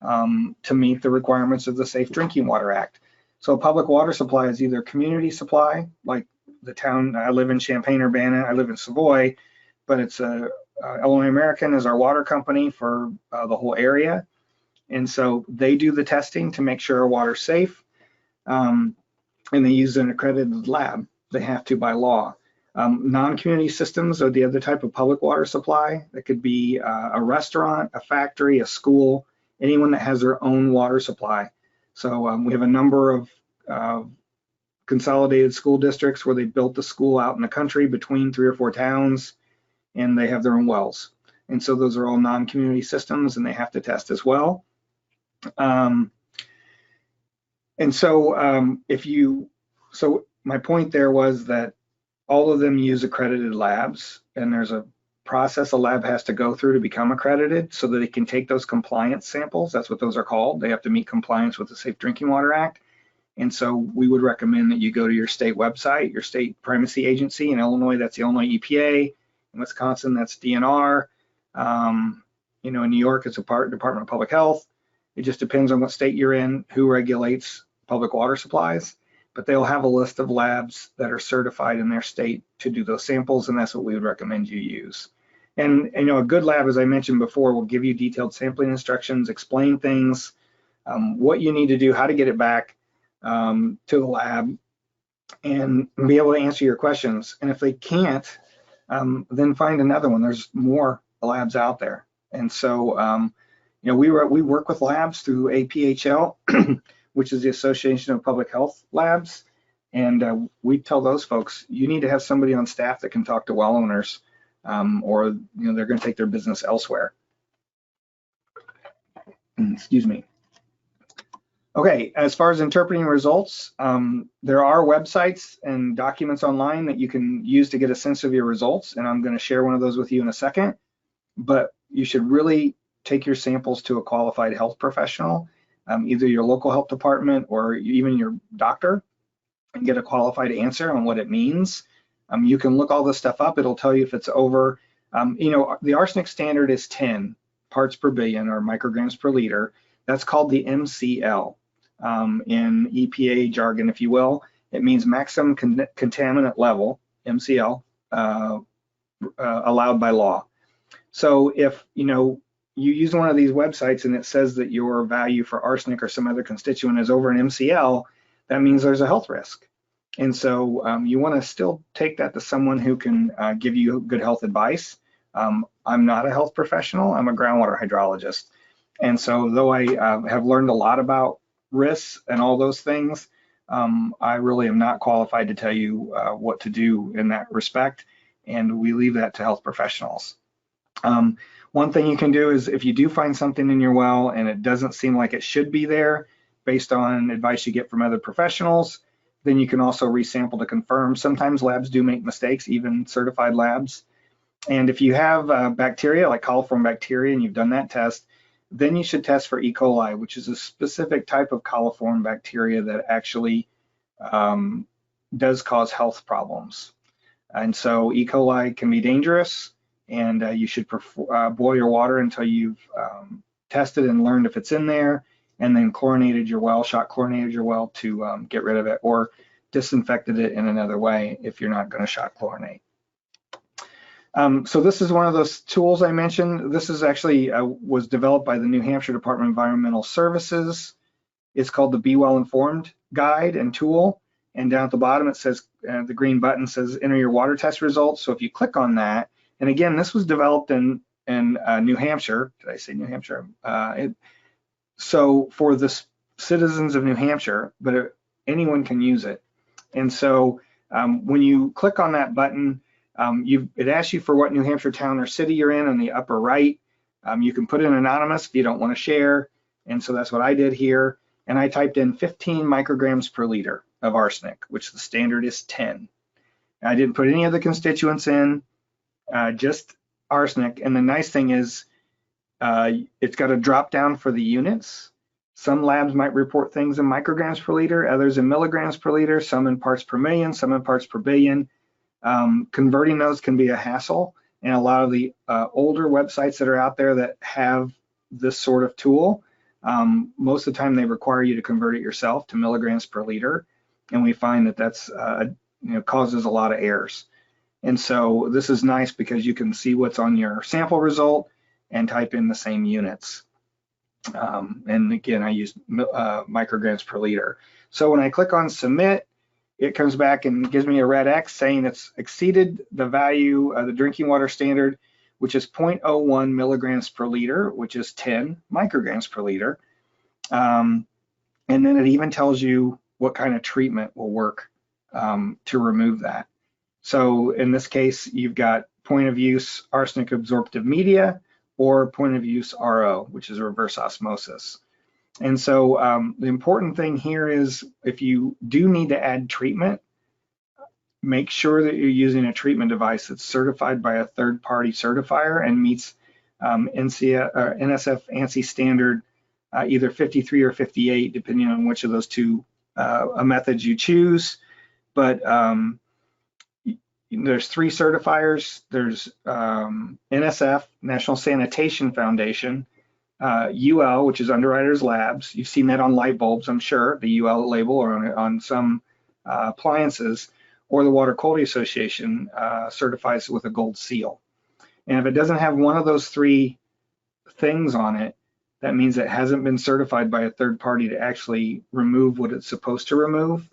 to meet the requirements of the Safe Drinking Water Act. So a public water supply is either community supply, like the town, I live in Champaign-Urbana, I live in Savoy, but it's Illinois American is our water company for the whole area. And so they do the testing to make sure our water's safe, and they use an accredited lab. They have to by law. Non-community systems are the other type of public water supply. That could be a restaurant, a factory, a school, anyone that has their own water supply. So we have a number of consolidated school districts where they built the school out in the country between 3 or 4 towns, and they have their own wells. And so those are all non-community systems, and they have to test as well. And so so my point there was that all of them use accredited labs, and there's a process a lab has to go through to become accredited so that it can take those compliance samples. That's what those are called. They have to meet compliance with the Safe Drinking Water Act. And so we would recommend that you go to your state website, your state primacy agency. In Illinois, that's the Illinois EPA. In Wisconsin, that's DNR. In New York, it's a Department of Public Health. It just depends on what state you're in, who regulates public water supplies. But they'll have a list of labs that are certified in their state to do those samples, and that's what we would recommend you use. And a good lab, as I mentioned before, will give you detailed sampling instructions, explain things, what you need to do, how to get it back to the lab, and be able to answer your questions. And if they can't, then find another one. There's more labs out there. And so, we work with labs through APHL, which is the Association of Public Health Labs. And we tell those folks, you need to have somebody on staff that can talk to well owners, or they're going to take their business elsewhere. Excuse me. Okay, as far as interpreting results, there are websites and documents online that you can use to get a sense of your results, and I'm going to share one of those with you in a second. But you should really take your samples to a qualified health professional, either your local health department or even your doctor, and get a qualified answer on what it means. You can look all this stuff up. It'll tell you if it's over, the arsenic standard is 10 parts per billion or micrograms per liter. That's called the MCL in EPA jargon, if you will. It means maximum contaminant level, MCL, allowed by law. So if you use one of these websites and it says that your value for arsenic or some other constituent is over an MCL, that means there's a health risk. And so you want to still take that to someone who can give you good health advice. I'm not a health professional, I'm a groundwater hydrologist. And so though I have learned a lot about risks and all those things, I really am not qualified to tell you what to do in that respect. And we leave that to health professionals. One thing you can do is if you do find something in your well and it doesn't seem like it should be there based on advice you get from other professionals, then you can also resample to confirm. Sometimes labs do make mistakes, even certified labs. And if you have bacteria like coliform bacteria and you've done that test, then you should test for E. coli, which is a specific type of coliform bacteria that actually does cause health problems. And so E. coli can be dangerous, and you should boil your water until you've tested and learned if it's in there, and then chlorinated your well, shot chlorinated your well to get rid of it, or disinfected it in another way if you're not going to shot chlorinate. So this is one of those tools I mentioned. This is actually was developed by the New Hampshire Department of Environmental Services. It's called the Be Well Informed Guide and Tool. And down at the bottom it says, the green button says enter your water test results. So if you click on that, and again, this was developed in New Hampshire. Did I say New Hampshire? So for the citizens of New Hampshire, but anyone can use it. And so when you click on that button, it asks you for what New Hampshire town or city you're in on the upper right. You can put in anonymous if you don't want to share. And so that's what I did here. And I typed in 15 micrograms per liter of arsenic, which the standard is 10. I didn't put any of the constituents in, just arsenic. And the nice thing is it's got a drop down for the units. Some labs might report things in micrograms per liter, others in milligrams per liter, some in parts per million, some in parts per billion. Converting those can be a hassle, and a lot of the older websites that are out there that have this sort of tool, most of the time they require you to convert it yourself to milligrams per liter, and we find that that's causes a lot of errors. And so this is nice because you can see what's on your sample result and type in the same units. And again, I use micrograms per liter. So when I click on submit, it comes back and gives me a red X saying it's exceeded the value of the drinking water standard, which is 0.01 milligrams per liter, which is 10 micrograms per liter. And then it even tells you what kind of treatment will work to remove that. So in this case, you've got point of use arsenic absorptive media or point of use RO, which is reverse osmosis. And so the important thing here is if you do need to add treatment, make sure that you're using a treatment device that's certified by a third-party certifier and meets NSF ANSI standard either 53 or 58, depending on which of those two methods you choose. But there's 3 certifiers. There's NSF, National Sanitation Foundation, UL, which is Underwriters Labs. You've seen that on light bulbs, I'm sure, the UL label, or on some appliances, or the Water Quality Association certifies it with a gold seal. And if it doesn't have one of those 3 things on it, that means it hasn't been certified by a third party to actually remove what it's supposed to remove.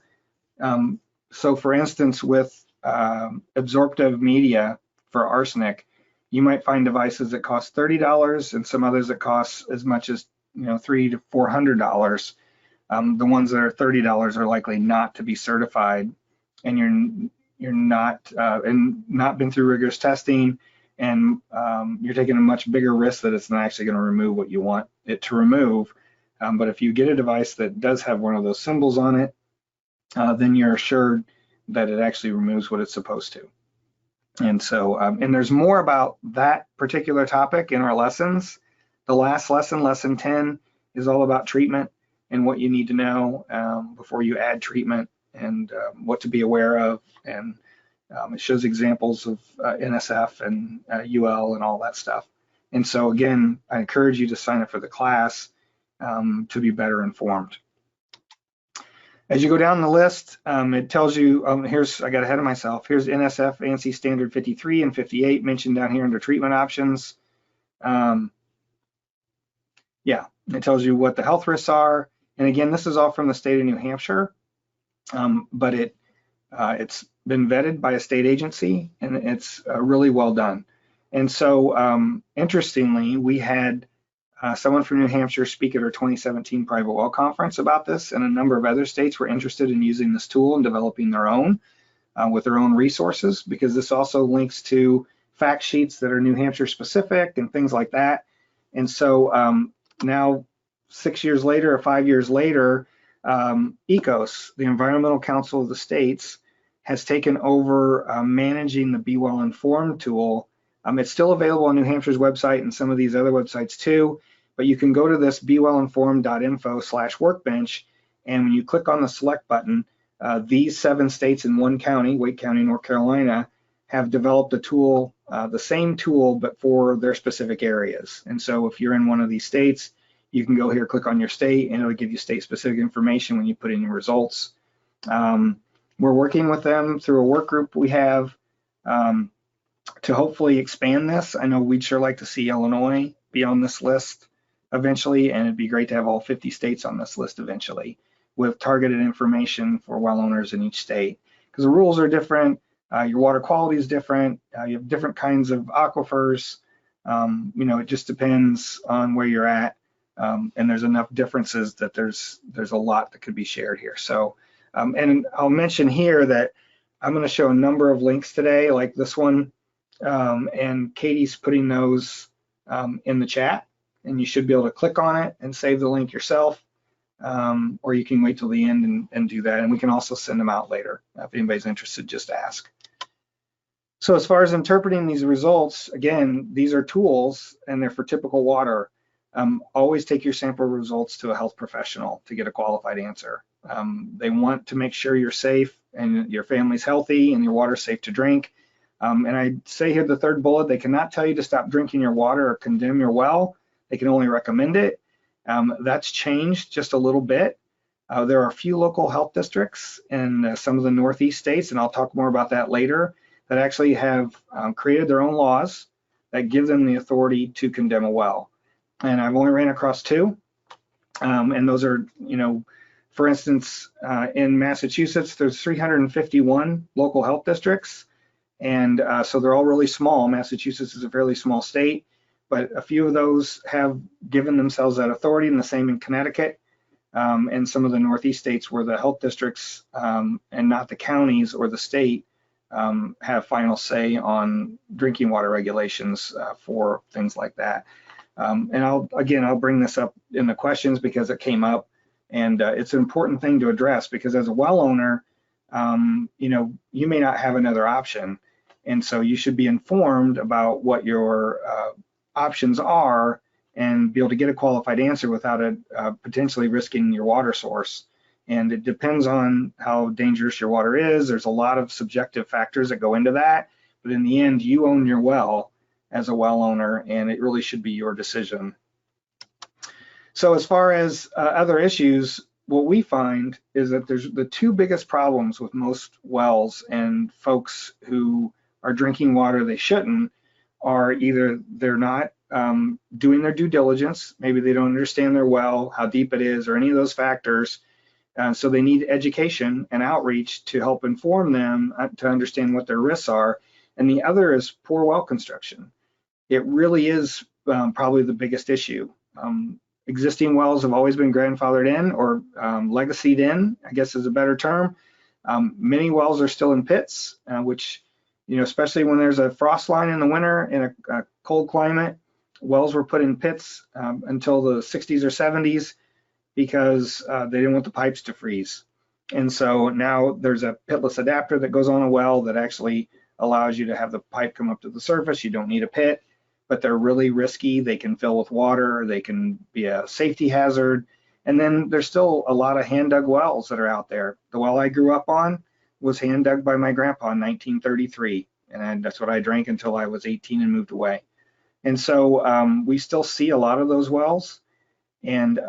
So for instance, with absorptive media for arsenic, you might find devices that cost $30 and some others that cost as much as $300 to $400. The ones that are $30 are likely not to be certified, and you're not been through rigorous testing, and you're taking a much bigger risk that it's not actually going to remove what you want it to remove. But if you get a device that does have one of those symbols on it, then you're assured that it actually removes what it's supposed to. And so, and there's more about that particular topic in our lessons. The last lesson, lesson 10, is all about treatment and what you need to know before you add treatment, and what to be aware of. And it shows examples of NSF and UL and all that stuff. And so again, I encourage you to sign up for the class to be better informed. As you go down the list, it tells you, I got ahead of myself. Here's NSF ANSI Standard 53 and 58 mentioned down here under treatment options. Yeah, it tells you what the health risks are. And again, this is all from the state of New Hampshire, but it's been vetted by a state agency, and it's really well done. And so, interestingly, we had someone from New Hampshire speak at our 2017 private well conference about this, and a number of other states were interested in using this tool and developing their own with their own resources, because this also links to fact sheets that are New Hampshire specific and things like that. And so now 6 years later or 5 years later, ECOS, the Environmental Council of the States, has taken over managing the Be Well Informed tool. It's still available on New Hampshire's website and some of these other websites too, but you can go to this bewellinformed.info/workbench, and when you click on the select button, these 7 states in one county, Wake County, North Carolina, have developed a tool, the same tool, but for their specific areas. And so if you're in one of these states, you can go here, click on your state, and it'll give you state-specific information when you put in your results. We're working with them through a work group we have to hopefully expand this. I know we'd sure like to see Illinois be on this list eventually, and it'd be great to have all 50 states on this list eventually with targeted information for well owners in each state, because the rules are different, your water quality is different, you have different kinds of aquifers, it just depends on where you're at, and there's enough differences that there's a lot that could be shared here. So, and I'll mention here that I'm going to show a number of links today, like this one, and Katie's putting those in the chat, and you should be able to click on it and save the link yourself, or you can wait till the end and do that, and we can also send them out later. If anybody's interested, just ask. So as far as interpreting these results, again, these are tools and they're for typical water. Always take your sample results to a health professional to get a qualified answer. They want to make sure you're safe and your family's healthy and your water's safe to drink. And I say here the third bullet, they cannot tell you to stop drinking your water or condemn your well. They can only recommend it. That's changed just a little bit. There are a few local health districts in some of the Northeast states, and I'll talk more about that later, that actually have created their own laws that give them the authority to condemn a well. And I've only ran across 2. And those are, for instance, in Massachusetts, there's 351 local health districts. And so they're all really small. Massachusetts is a fairly small state, but a few of those have given themselves that authority, and the same in Connecticut and some of the Northeast states where the health districts and not the counties or the state have final say on drinking water regulations for things like that. And I'll bring this up in the questions because it came up, and it's an important thing to address, because as a well owner, you may not have another option. And so you should be informed about what your options are and be able to get a qualified answer without potentially risking your water source. And it depends on how dangerous your water is. There's a lot of subjective factors that go into that, but in the end, you own your well as a well owner, and it really should be your decision. So as far as other issues, what we find is that there's the 2 biggest problems with most wells and folks who are drinking water they shouldn't are either they're not doing their due diligence, maybe they don't understand their well, how deep it is, or any of those factors. So they need education and outreach to help inform them to understand what their risks are. And the other is poor well construction. It really is probably the biggest issue. Existing wells have always been grandfathered in, or legacied in, I guess is a better term. Many wells are still in pits, which, especially when there's a frost line in the winter in a cold climate, wells were put in pits until the 60s or 70s because they didn't want the pipes to freeze. And so now there's a pitless adapter that goes on a well that actually allows you to have the pipe come up to the surface. You don't need a pit, but they're really risky. They can fill with water. They can be a safety hazard. And then there's still a lot of hand dug wells that are out there. The well I grew up on was hand dug by my grandpa in 1933. And that's what I drank until I was 18 and moved away. And so we still see a lot of those wells, and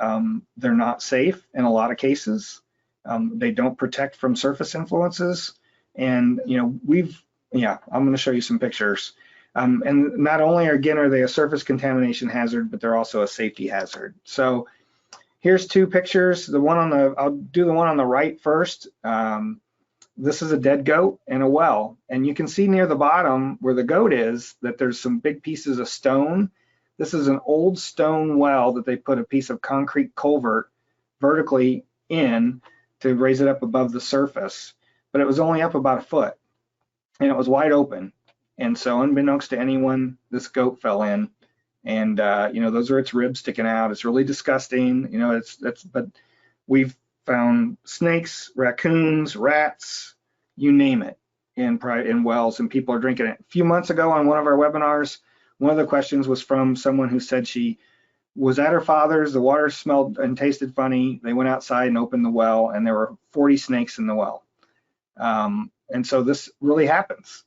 they're not safe in a lot of cases. They don't protect from surface influences. And, I'm going to show you some pictures. And not only, again, are they a surface contamination hazard, but they're also a safety hazard. So here's two pictures. I'll do the one on the right first. This is a dead goat in a well. And you can see near the bottom where the goat is that there's some big pieces of stone. This is an old stone well that they put a piece of concrete culvert vertically in to raise it up above the surface. But it was only up about a foot and it was wide open. And so unbeknownst to anyone, this goat fell in, and those are its ribs sticking out. It's really disgusting. But we've found snakes, raccoons, rats, you name it, in wells, and people are drinking it. A few months ago on one of our webinars, one of the questions was from someone who said she was at her father's, the water smelled and tasted funny. They went outside and opened the well, and there were 40 snakes in the well. And so this really happens.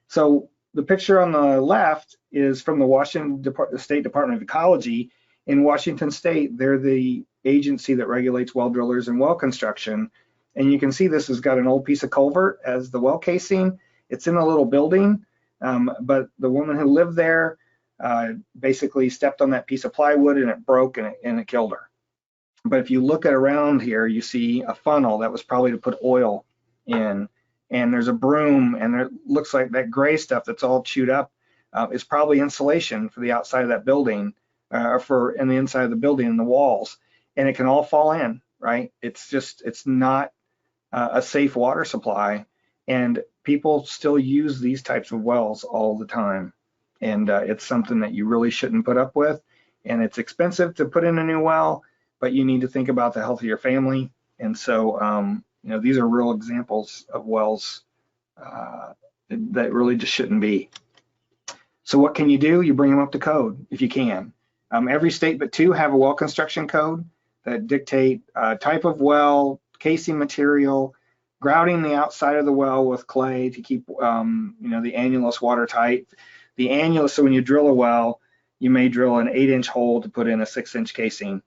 So the picture on the left is from the Washington State Department of Ecology. In Washington State, they're the agency that regulates well drillers and well construction. And you can see this has got an old piece of culvert as the well casing. It's in a little building, but the woman who lived there basically stepped on that piece of plywood and it broke and it killed her. But if you look at around here, you see a funnel that was probably to put oil in. And there's a broom, and it looks like that gray stuff that's all chewed up is probably insulation for the outside of that building, or in the inside of the building and the walls, and it can all fall in, right? It's not a safe water supply, and people still use these types of wells all the time, and it's something that you really shouldn't put up with, and it's expensive to put in a new well, but you need to think about the health of your family, and so these are real examples of wells that really just shouldn't be. So what can you do? You bring them up to code if you can. Every state but two have a well construction code that dictate type of well, casing material, grouting the outside of the well with clay to keep the annulus watertight. The annulus, so when you drill a well, you may drill an 8-inch hole to put in a 6-inch casing.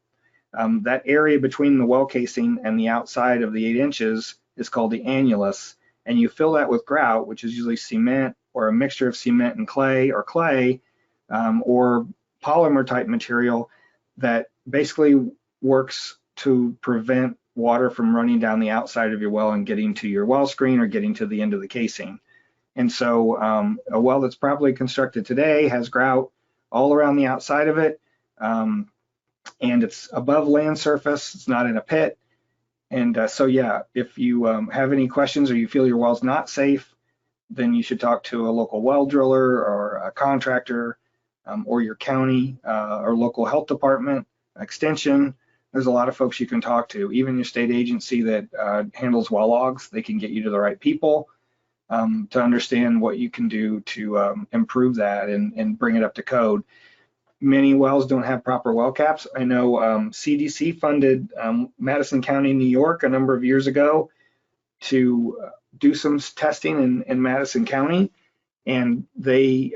That area between the well casing and the outside of the 8 inches is called the annulus, and you fill that with grout, which is usually cement or a mixture of cement and clay, or polymer type material that basically works to prevent water from running down the outside of your well and getting to your well screen or getting to the end of the casing. And so a well that's properly constructed today has grout all around the outside of it. And it's above land surface, it's not in a pit. And if you have any questions or you feel your well's not safe, then you should talk to a local well driller or a contractor, or your county or local health department, extension. There's a lot of folks you can talk to, even your state agency that handles well logs. They can get you to the right people to understand what you can do to improve that and bring it up to code. Many wells don't have proper well caps. I know CDC funded Madison County, New York, a number of years ago to do some testing in Madison County, and they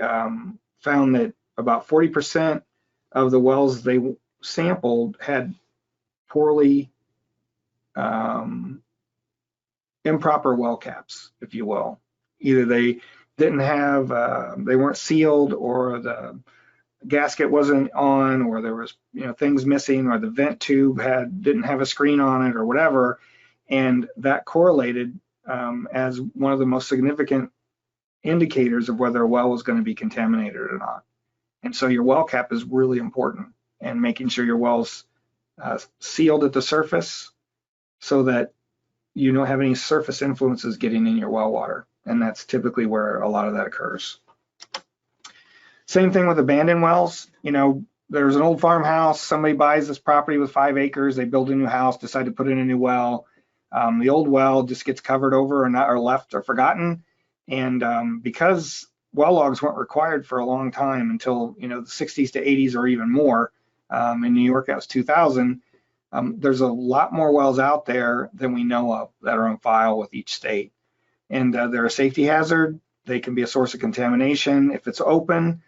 found that about 40% of the wells they sampled had poorly improper well caps, if you will. Either they didn't have, they weren't sealed, or the gasket wasn't on, or there was things missing, or the vent tube didn't have a screen on it, or whatever, and that correlated as one of the most significant indicators of whether a well was going to be contaminated or not. And so your well cap is really important, and making sure your well's sealed at the surface so that you don't have any surface influences getting in your well water, and that's typically where a lot of that occurs. Same thing with abandoned wells. There's an old farmhouse, somebody buys this property with 5 acres, they build a new house, decide to put in a new well. The old well just gets covered over or left or forgotten. And because well logs weren't required for a long time until the 60s to 80s or even more, in New York that was 2000, there's a lot more wells out there than we know of that are on file with each state. And they're a safety hazard. They can be a source of contamination. If it's open,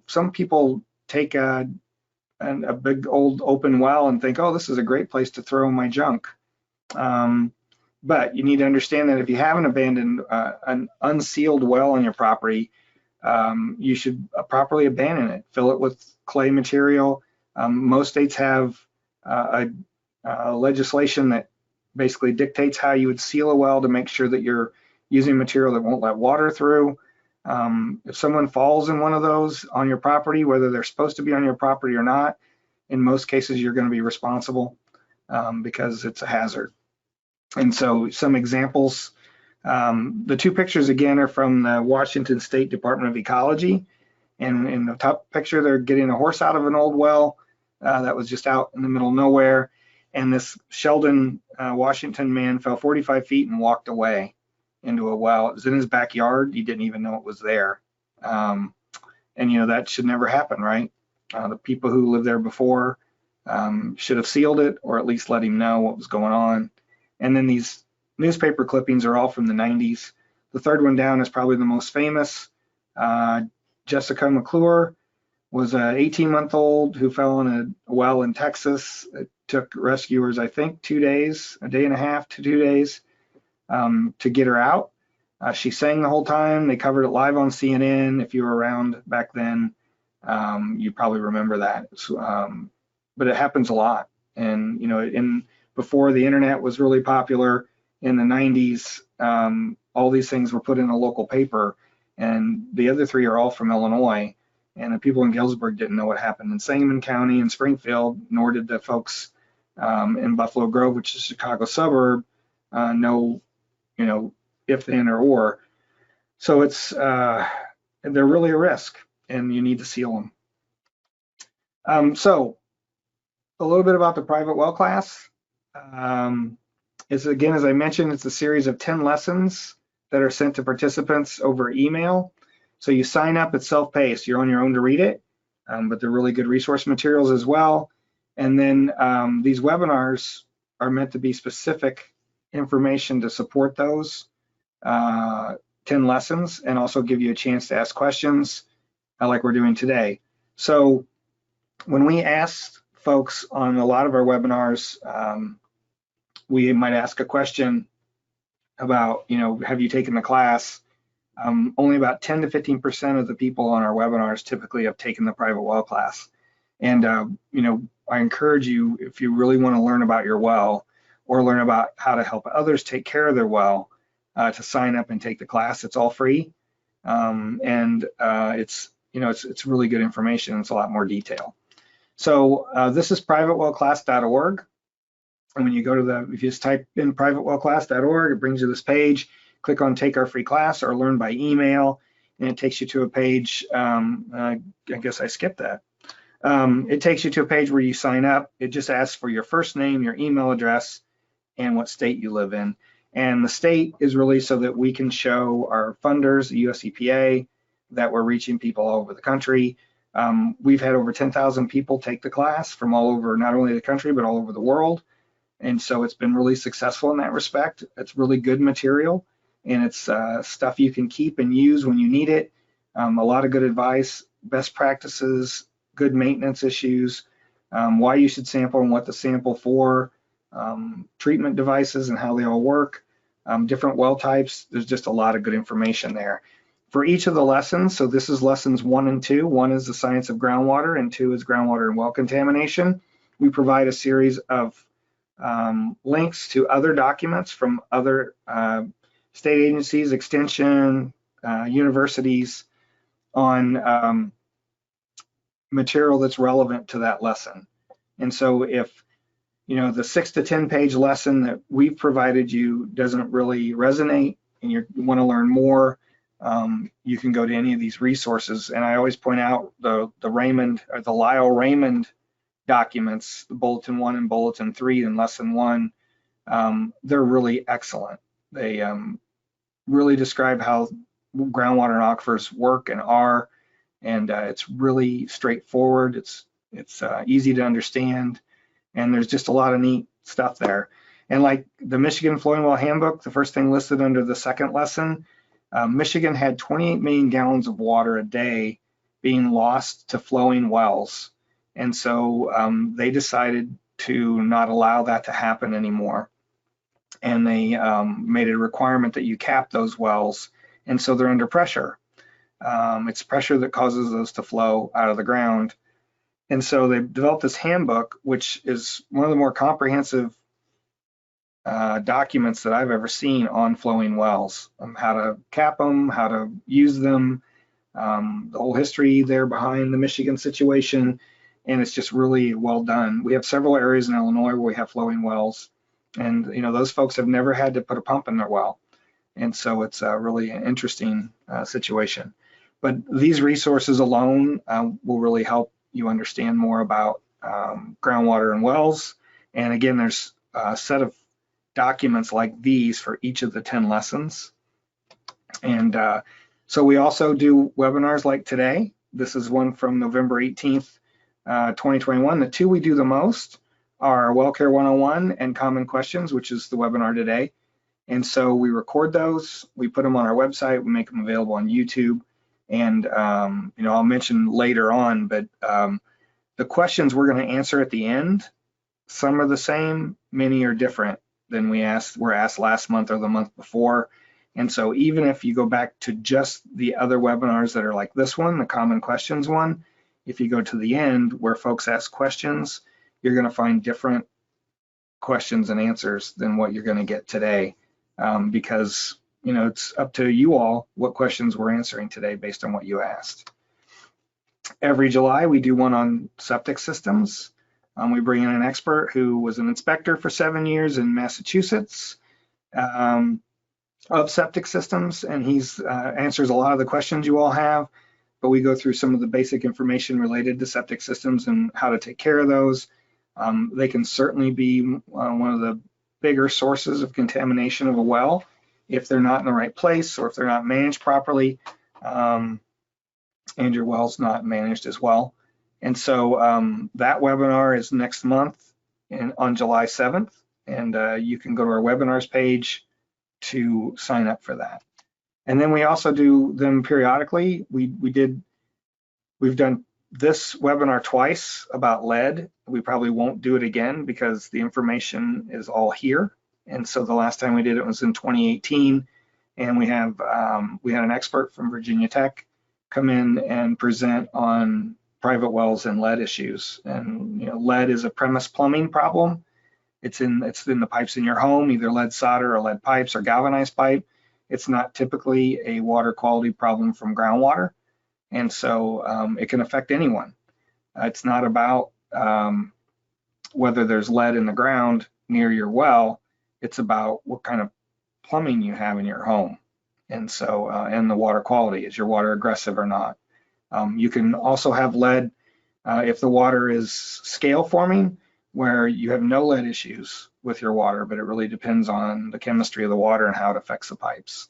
some people take a big old open well and think, oh, this is a great place to throw my junk. But you need to understand that if you have an abandoned, an unsealed well on your property, you should properly abandon it. Fill it with clay material. Most states have legislation that basically dictates how you would seal a well to make sure that you're using material that won't let water through. If someone falls in one of those on your property, whether they're supposed to be on your property or not, in most cases you're going to be responsible because it's a hazard. And so some examples, the two pictures again are from the Washington State Department of Ecology. And in the top picture, they're getting a horse out of an old well that was just out in the middle of nowhere. And this Sheldon, Washington man fell 45 feet and walked away into a well. It was in his backyard. He didn't even know it was there. And you know, that should never happen, right? The people who lived there before should have sealed it or at least let him know what was going on. And then these newspaper clippings are all from the 90s. The third one down is probably the most famous. Jessica McClure was an 18-month-old who fell in a well in Texas. It took rescuers, I think, 2 days, a day and a half to 2 days to get her out. She sang the whole time. They covered it live on CNN. If you were around back then, you probably remember that. But it happens a lot. And, you know, before the internet was really popular in the 90s, all these things were put in a local paper. And the other three are all from Illinois. And the people in Galesburg didn't know what happened in Sangamon County and Springfield, nor did the folks in Buffalo Grove, which is a Chicago suburb, know, you know, if, then, or. So it's, they're really a risk, and you need to seal them. So a little bit about the private well class. Is again, as I mentioned, it's a series of 10 lessons that are sent to participants over email. So you sign up, it's self-paced, you're on your own to read it, but they're really good resource materials as well. And then these webinars are meant to be specific information to support those 10 lessons and also give you a chance to ask questions like we're doing today. So when we ask folks on a lot of our webinars, we might ask a question about, you know, have you taken the class? Only about 10 to 15% of the people on our webinars typically have taken the private well class. And, you know, I encourage you, if you really want to learn about your well or learn about how to help others take care of their well, to sign up and take the class. It's all free. And it's, you know, it's really good information. It's a lot more detail. So this is privatewellclass.org. And when you go to if you just type in privatewellclass.org, it brings you this page. Click on take our free class or learn by email, and it takes you to a page. I guess I skipped that. It takes you to a page where you sign up. It just asks for your first name, your email address, and what state you live in. And the state is really so that we can show our funders, the US EPA, that we're reaching people all over the country. We've had over 10,000 people take the class from all over, not only the country, but all over the world. And so it's been really successful in that respect. It's really good material, and it's stuff you can keep and use when you need it. A lot of good advice, best practices, good maintenance issues, why you should sample and what to sample for, treatment devices and how they all work, different well types. There's just a lot of good information there. For each of the lessons, so this is lessons 1 and 2. 1 is the science of groundwater, and 2 is groundwater and well contamination. We provide a series of links to other documents from other state agencies, extension, universities on material that's relevant to that lesson. And so if, you know, the 6 to 10 page lesson that we've provided you doesn't really resonate and you want to learn more, you can go to any of these resources. And I always point out the Raymond or the Lyle Raymond documents, the Bulletin 1 and Bulletin 3 and Lesson 1. They're really excellent. They really describe how groundwater and aquifers work and are, and it's really straightforward. It's easy to understand, and there's just a lot of neat stuff there. And like the Michigan Flowing Well Handbook, the first thing listed under the second lesson, Michigan had 28 million gallons of water a day being lost to flowing wells. And so they decided to not allow that to happen anymore. and they made a requirement that you cap those wells, and so they're under pressure. It's pressure that causes those to flow out of the ground. And so they developed this handbook, which is one of the more comprehensive documents that I've ever seen on flowing wells, how to cap them, how to use them, the whole history there behind the Michigan situation, and it's just really well done. We have several areas in Illinois where we have flowing wells, and those folks have never had to put a pump in their well, and so it's a really interesting situation. But these resources alone will really help you understand more about groundwater and wells. And again, there's a set of documents like these for each of the 10 lessons. And so we also do webinars like today. This is one from November 18th, 2021. The two we do the most are Well Care 101 and Common Questions, which is the webinar today. And so we record those, we put them on our website, we make them available on YouTube. And I'll mention later on, but the questions we're going to answer at the end, some are the same, many are different than were asked last month or the month before. And so even if you go back to just the other webinars that are like this one, the Common Questions one, if you go to the end where folks ask questions, you're going to find different questions and answers than what you're going to get today, because it's up to you all what questions we're answering today based on what you asked. Every July, we do one on septic systems. We bring in an expert who was an inspector for 7 years in Massachusetts of septic systems, and he's answers a lot of the questions you all have, but we go through some of the basic information related to septic systems and how to take care of those. They can certainly be one of the bigger sources of contamination of a well if they're not in the right place or if they're not managed properly, and your well's not managed as well. And so that webinar is next month on July 7th, and you can go to our webinars page to sign up for that. And then we also do them periodically. We've done this webinar twice about lead. We probably won't do it again because the information is all here. And so the last time we did it was in 2018, and we had an expert from Virginia Tech come in and present on private wells and lead issues. And lead is a premise plumbing problem. It's in the pipes in your home, either lead solder or lead pipes or galvanized pipe. It's not typically a water quality problem from groundwater, and so it can affect anyone. It's not about whether there's lead in the ground near your well. It's about what kind of plumbing you have in your home, and so and the water quality. Is your water aggressive or not? You can also have lead if the water is scale forming, where you have no lead issues with your water, but it really depends on the chemistry of the water and how it affects the pipes.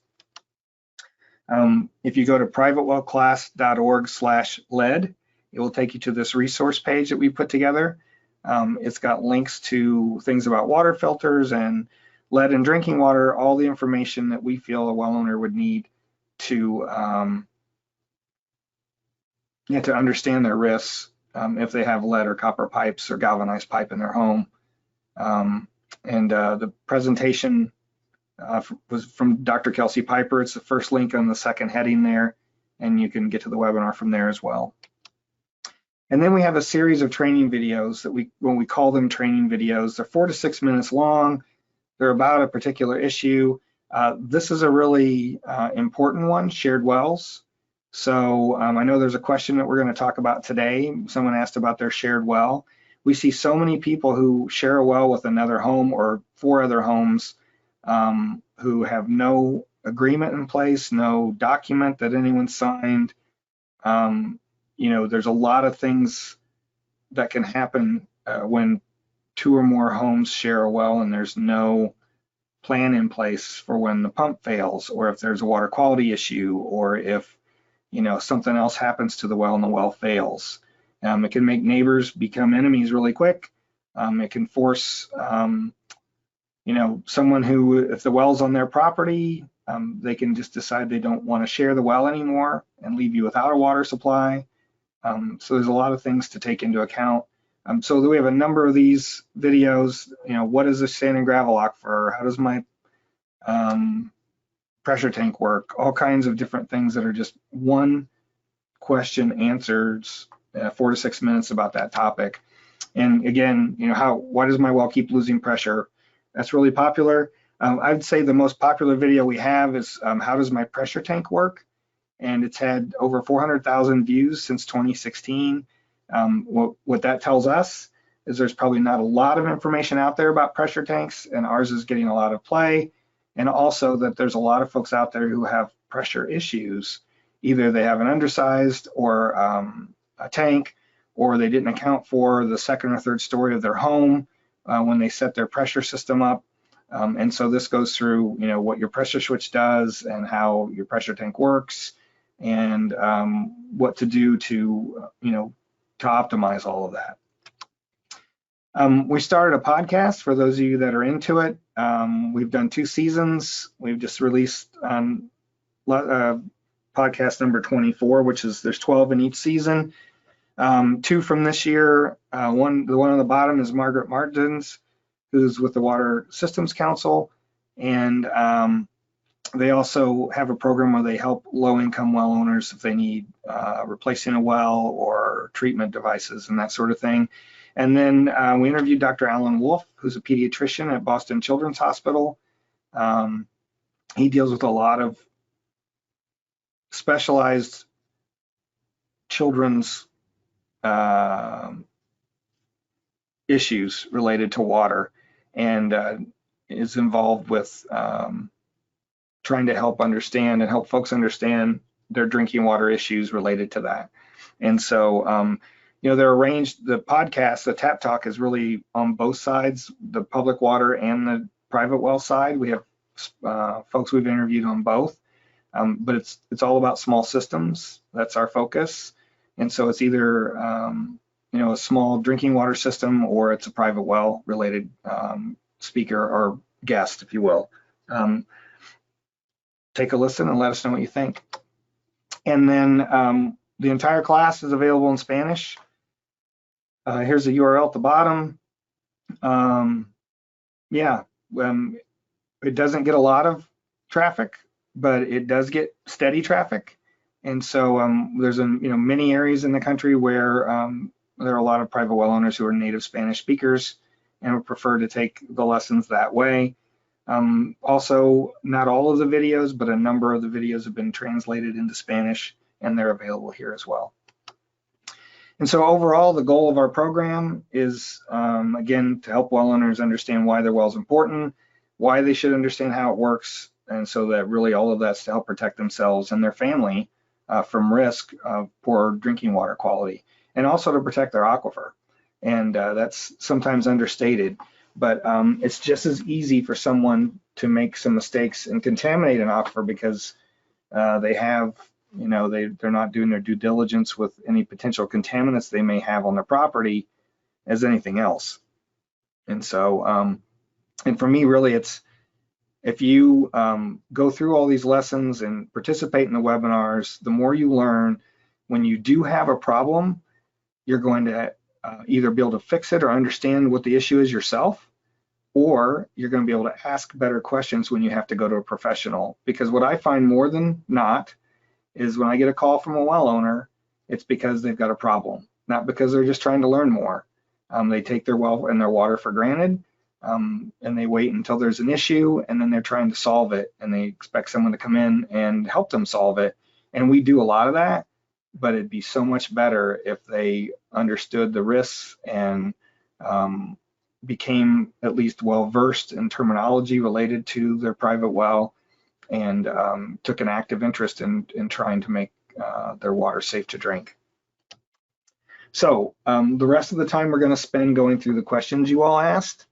If you go to privatewellclass.org/lead, it will take you to this resource page that we put together. It's got links to things about water filters and lead in drinking water, all the information that we feel a well owner would need to understand their risks if they have lead or copper pipes or galvanized pipe in their home. The presentation was from Dr. Kelsey Piper. It's the first link on the second heading there, and you can get to the webinar from there as well. And then we have a series of training videos that when we call them training videos, they're 4 to 6 minutes long. They're about a particular issue. This is a really important one, shared wells. So I know there's a question that we're going to talk about today. Someone asked about their shared well. We see so many people who share a well with another home or 4 other homes who have no agreement in place, no document that anyone signed. There's a lot of things that can happen when 2 or more homes share a well and there's no plan in place for when the pump fails, or if there's a water quality issue, or if something else happens to the well and the well fails. It can make neighbors become enemies really quick. It can force someone who, if the well's on their property, they can just decide they don't want to share the well anymore and leave you without a water supply. So there's a lot of things to take into account So we have a number of these videos. What is a sand and gravel aquifer? How does my pressure tank work? All kinds of different things that are just one question answers 4 to 6 minutes about that topic. And again, why does my well keep losing pressure? That's really popular. I'd say the most popular video we have is how does my pressure tank work? And it's had over 400,000 views since 2016. What that tells us is there's probably not a lot of information out there about pressure tanks, and ours is getting a lot of play. And also that there's a lot of folks out there who have pressure issues. Either they have an undersized or a tank, or they didn't account for the second or third story of their home when they set their pressure system up. And so this goes through, what your pressure switch does and how your pressure tank works, and what to do to optimize all of that. We started a podcast for those of you that are into it. We've done 2 seasons. We've just released on podcast number 24, which is there's 12 in each season. 2 from this year. The one on the bottom is Margaret Martins, who's with the Water Systems Council, and they also have a program where they help low-income well owners if they need replacing a well or treatment devices and that sort of thing. And then we interviewed Dr. Alan Wolf, who's a pediatrician at Boston Children's Hospital. He deals with a lot of specialized children's issues related to water, and is involved with trying to help folks understand their drinking water issues related to that. And so, they're arranged, the podcast, the Tap Talk, is really on both sides, the public water and the private well side. We have folks we've interviewed on both, but it's all about small systems. That's our focus. And so it's either, a small drinking water system, or it's a private well related speaker or guest, if you will. Take a listen and let us know what you think. And then the entire class is available in Spanish. Here's the URL at the bottom. It doesn't get a lot of traffic, but it does get steady traffic. And so there's many areas in the country where there are a lot of private well owners who are native Spanish speakers and would prefer to take the lessons that way. Also, not all of the videos, but a number of the videos have been translated into Spanish, and they're available here as well. And so overall, the goal of our program is, again, to help well owners understand why their well is important, why they should understand how it works, and so that really all of that's to help protect themselves and their family from risk of poor drinking water quality, and also to protect their aquifer. And that's sometimes understated, but it's just as easy for someone to make some mistakes and contaminate an aquifer because they have, they're not doing their due diligence with any potential contaminants they may have on their property as anything else. And so, and for me, really, it's, if you go through all these lessons and participate in the webinars, the more you learn, when you do have a problem, you're going to either be able to fix it or understand what the issue is yourself, or you're going to be able to ask better questions when you have to go to a professional. Because what I find more than not is when I get a call from a well owner, it's because they've got a problem, not because they're just trying to learn more. They take their well and their water for granted, and they wait until there's an issue, and then they're trying to solve it, and they expect someone to come in and help them solve it. And we do a lot of that, but it'd be so much better if they understood the risks and became at least well-versed in terminology related to their private well, and took an active interest in trying to make their water safe to drink. So the rest of the time we're going to spend going through the questions you all asked.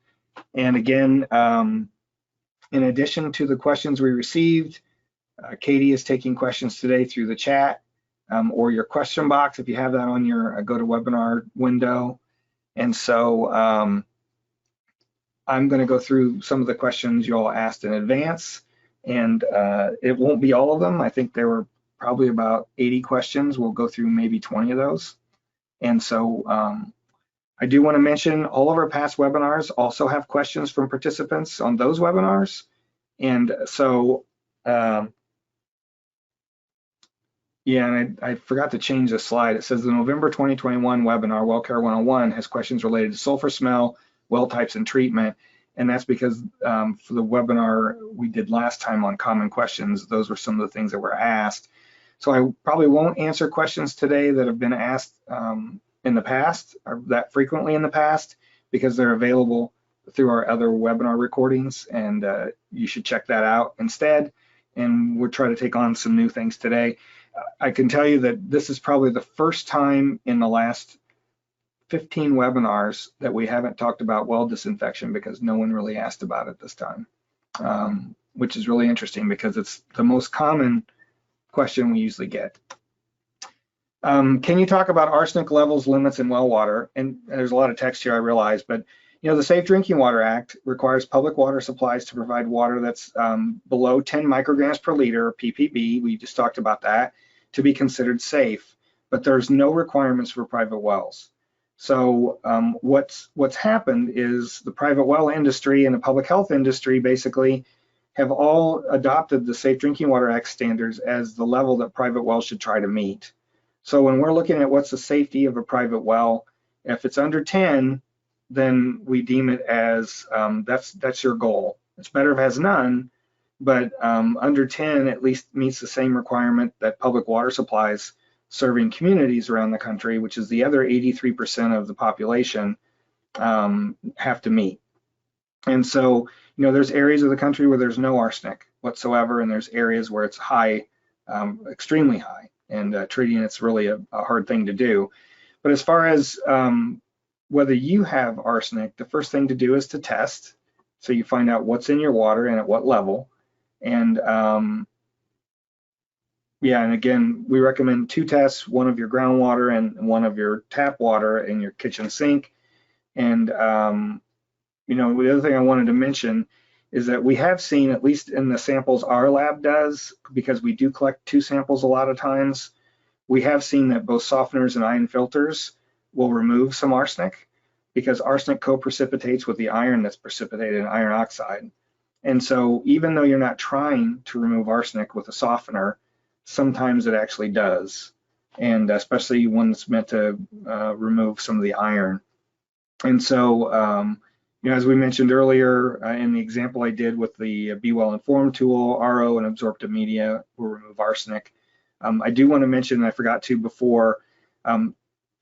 And again, in addition to the questions we received, Katie is taking questions today through the chat or your question box if you have that on your GoToWebinar window. And so I'm going to go through some of the questions you all asked in advance, and it won't be all of them. I think there were probably about 80 questions. We'll go through maybe 20 of those. And so I do want to mention all of our past webinars also have questions from participants on those webinars. And so, yeah, and I forgot to change the slide. It says the November 2021 webinar, Well Care 101, has questions related to sulfur smell, well types, and treatment. And that's because for the webinar we did last time on common questions, those were some of the things that were asked. So I probably won't answer questions today that have been asked in the past, or that frequently in the past, because they're available through our other webinar recordings, and you should check that out instead. And we'll try to take on some new things today. I can tell you that this is probably the first time in the last 15 webinars that we haven't talked about well disinfection, because no one really asked about it this time, which is really interesting because it's the most common question we usually get. Can you talk about arsenic levels, limits in well water? And there's a lot of text here, I realize, but the Safe Drinking Water Act requires public water supplies to provide water that's below 10 micrograms per liter, ppb, we just talked about that, to be considered safe, but there's no requirements for private wells. So what's happened is the private well industry and the public health industry basically have all adopted the Safe Drinking Water Act standards as the level that private wells should try to meet. So when we're looking at what's the safety of a private well, if it's under 10, then we deem it as that's your goal. It's better if it has none, but under 10 at least meets the same requirement that public water supplies serving communities around the country, which is the other 83% of the population, have to meet. And so, there's areas of the country where there's no arsenic whatsoever, and there's areas where it's high, extremely high, and treating it's really a hard thing to do. But as far as whether you have arsenic, the first thing to do is to test. So you find out what's in your water and at what level. And yeah, and again, we recommend 2 tests, one of your groundwater and one of your tap water in your kitchen sink. And the other thing I wanted to mention is that we have seen, at least in the samples our lab does, because we do collect 2 samples a lot of times, we have seen that both softeners and ion filters will remove some arsenic, because arsenic co-precipitates with the iron that's precipitated in iron oxide. And so even though you're not trying to remove arsenic with a softener, sometimes it actually does, and especially one that's meant to remove some of the iron. And so, as we mentioned earlier in the example I did with the Be Well Informed tool, RO and absorptive media will remove arsenic. I do want to mention, and I forgot to before,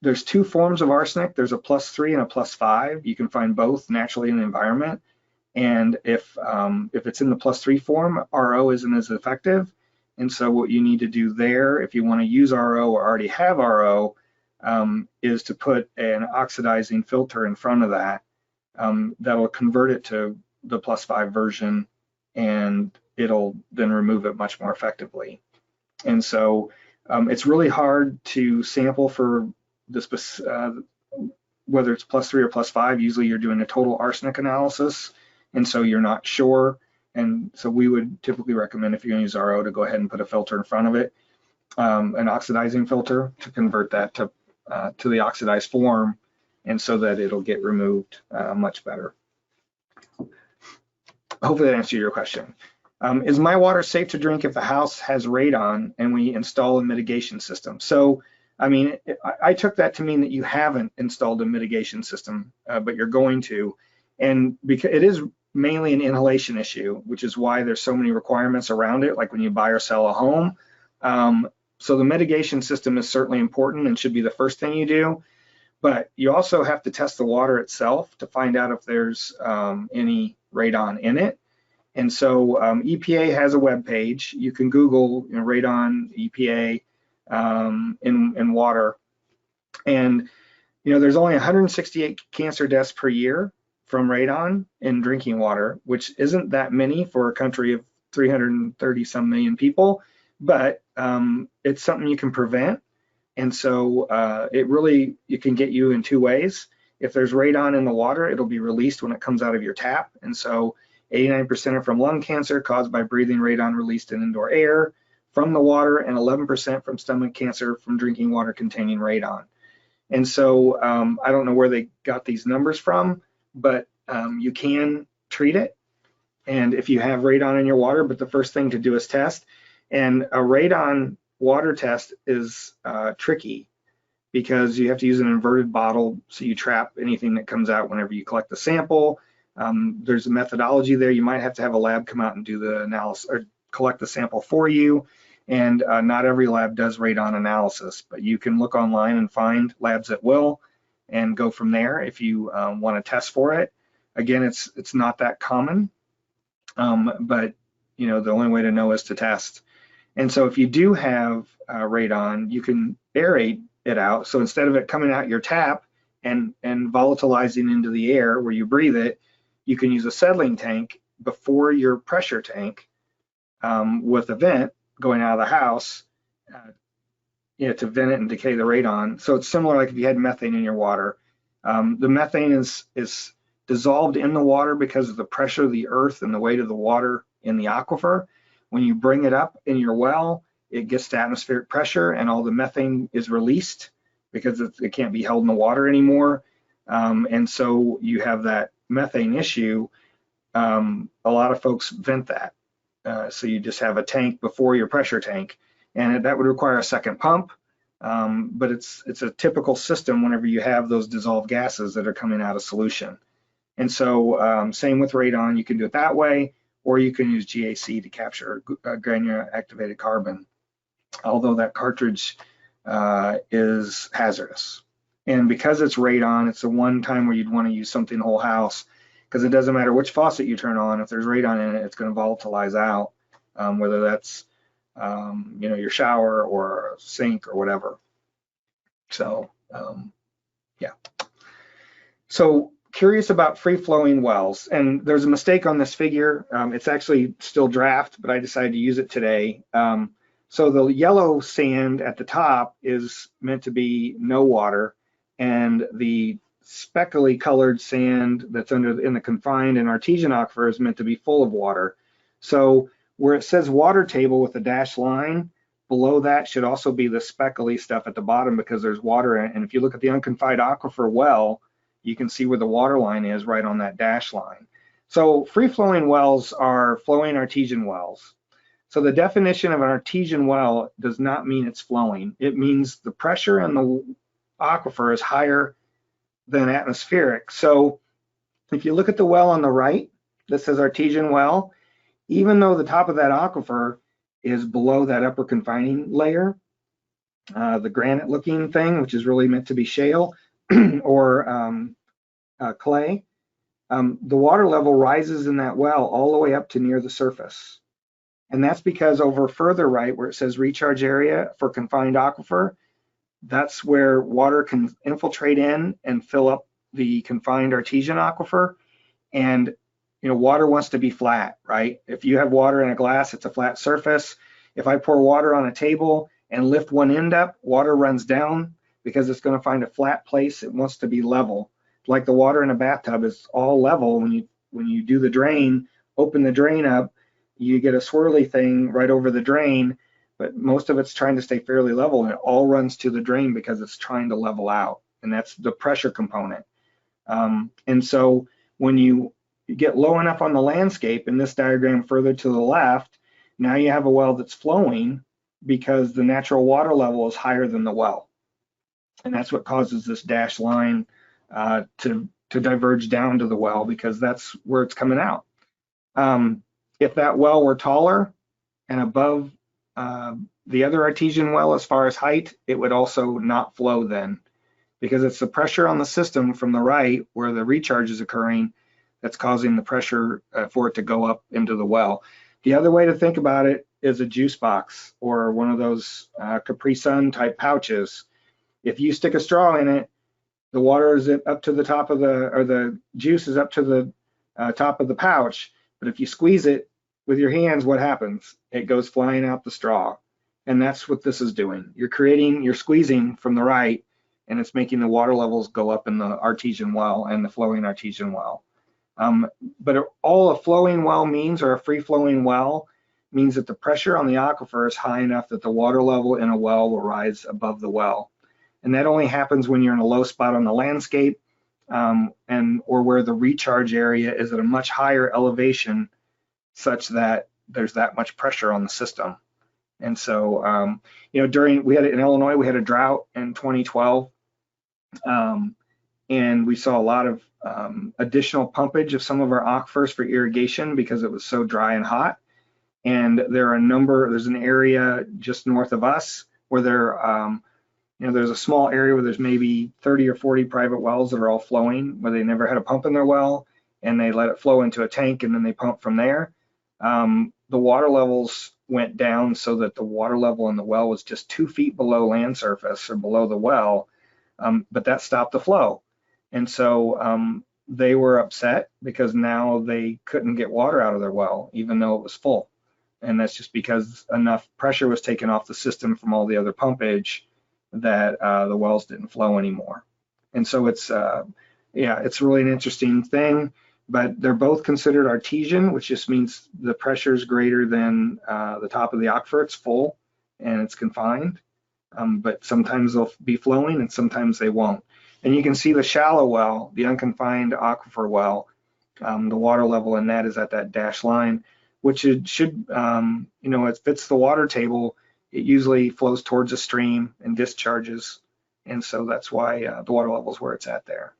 there's 2 forms of arsenic. There's a +3 and a +5. You can find both naturally in the environment. And if it's in the +3 form, RO isn't as effective. And so what you need to do there, if you want to use RO or already have RO, is to put an oxidizing filter in front of that. That'll convert it to the +5 version, and it'll then remove it much more effectively. And so it's really hard to sample for this, whether it's +3 or +5. Usually you're doing a total arsenic analysis, and so you're not sure. And so we would typically recommend, if you're going to use RO, to go ahead and put a filter in front of it, an oxidizing filter, to convert that to the oxidized form, and so that it'll get removed much better. Hopefully that answered your question. Is my water safe to drink if the house has radon and we install a mitigation system? So, I took that to mean that you haven't installed a mitigation system, but you're going to. And because it is mainly an inhalation issue, which is why there's so many requirements around it, like when you buy or sell a home. So the mitigation system is certainly important and should be the first thing you do. But you also have to test the water itself to find out if there's any radon in it. And so EPA has a web page. You can Google radon EPA in water. And there's only 168 cancer deaths per year from radon in drinking water, which isn't that many for a country of 330 some million people, but it's something you can prevent. And so it can get you in 2 ways. If there's radon in the water, it'll be released when it comes out of your tap. And so 89% are from lung cancer caused by breathing radon released in indoor air from the water, and 11% from stomach cancer from drinking water containing radon. And so I don't know where they got these numbers from, but you can treat it. And if you have radon in your water, but the first thing to do is test. And a radon water test is tricky because you have to use an inverted bottle, so you trap anything that comes out whenever you collect the sample. There's a methodology there. You might have to have a lab come out and do the analysis or collect the sample for you. And not every lab does radon analysis, but you can look online and find labs that will and go from there if you want to test for it. Again, it's not that common, but you know, the only way to know is to test. And so if you do have radon, you can aerate it out. So instead of it coming out your tap and volatilizing into the air where you breathe it, you can use a settling tank before your pressure tank with a vent going out of the house, to vent it and decay the radon. So it's similar like if you had methane in your water. The methane is dissolved in the water because of the pressure of the earth and the weight of the water in the aquifer. When you bring it up in your well, it gets to atmospheric pressure and all the methane is released because it can't be held in the water anymore. And so you have that methane issue. A lot of folks vent that. So you just have a tank before your pressure tank, and that would require a second pump. But it's a typical system whenever you have those dissolved gases that are coming out of solution. And so same with radon, you can do it that way, or you can use GAC to capture granular activated carbon, although that cartridge is hazardous. And because it's radon, it's the one time where you'd want to use something whole house, because it doesn't matter which faucet you turn on, if there's radon in it, it's going to volatilize out, whether that's your shower or a sink or whatever. So yeah. So curious about free-flowing wells, and there's a mistake on this figure. It's actually still draft, but I decided to use it today. So the yellow sand at the top is meant to be no water, and the speckly colored sand that's in the confined and artesian aquifer is meant to be full of water. So where it says water table with a dashed line, below that should also be the speckly stuff at the bottom because there's water in it. And if you look at the unconfined aquifer well, you can see where the water line is right on that dash line. So free-flowing wells are flowing artesian wells. So the definition of an artesian well does not mean it's flowing. It means the pressure in the aquifer is higher than atmospheric. So if you look at the well on the right that says artesian well, even though the top of that aquifer is below that upper confining layer, the granite looking thing, which is really meant to be shale or clay, the water level rises in that well all the way up to near the surface. And that's because over further right where it says recharge area for confined aquifer, that's where water can infiltrate in and fill up the confined artesian aquifer. And water wants to be flat, right? If you have water in a glass, it's a flat surface. If I pour water on a table and lift one end up, water runs down because it's going to find a flat place. It wants to be level. Like the water in a bathtub is all level. When you do the drain, open the drain up, you get a swirly thing right over the drain, but most of it's trying to stay fairly level, and it all runs to the drain because it's trying to level out, and that's the pressure component. And so when you get low enough on the landscape, in this diagram further to the left, now you have a well that's flowing because the natural water level is higher than the well. And that's what causes this dashed line to diverge down to the well, because that's where it's coming out. If that well were taller and above the other artesian well as far as height, it would also not flow then, because it's the pressure on the system from the right where the recharge is occurring that's causing the pressure for it to go up into the well. The other way to think about it is a juice box or one of those Capri Sun type pouches. If you stick a straw in it, the water is up to the top of the juice is up to the top of the pouch. But if you squeeze it with your hands, what happens? It goes flying out the straw. And that's what this is doing. You're squeezing from the right, and it's making the water levels go up in the artesian well and the flowing artesian well. But all a flowing well means, or a free-flowing well, means that the pressure on the aquifer is high enough that the water level in a well will rise above the well. And that only happens when you're in a low spot on the landscape, or where the recharge area is at a much higher elevation, such that there's that much pressure on the system. And so, in Illinois, we had a drought in 2012, and we saw a lot of additional pumpage of some of our aquifers for irrigation because it was so dry and hot. And there's an area just north of us where there's a small area where there's maybe 30 or 40 private wells that are all flowing, where they never had a pump in their well, and they let it flow into a tank and then they pump from there. The water levels went down so that the water level in the well was just 2 feet below land surface or below the well, but that stopped the flow. And so they were upset because now they couldn't get water out of their well, even though it was full. And that's just because enough pressure was taken off the system from all the other pumpage that the wells didn't flow anymore. And so it's really an interesting thing, but they're both considered artesian, which just means the pressure is greater than the top of the aquifer. It's full and it's confined, but sometimes they'll be flowing and sometimes they won't. And you can see the shallow well, the unconfined aquifer well, the water level in that is at that dashed line, which it should, it fits the water table. It usually flows towards a stream and discharges. And so that's why the water level is where it's at there.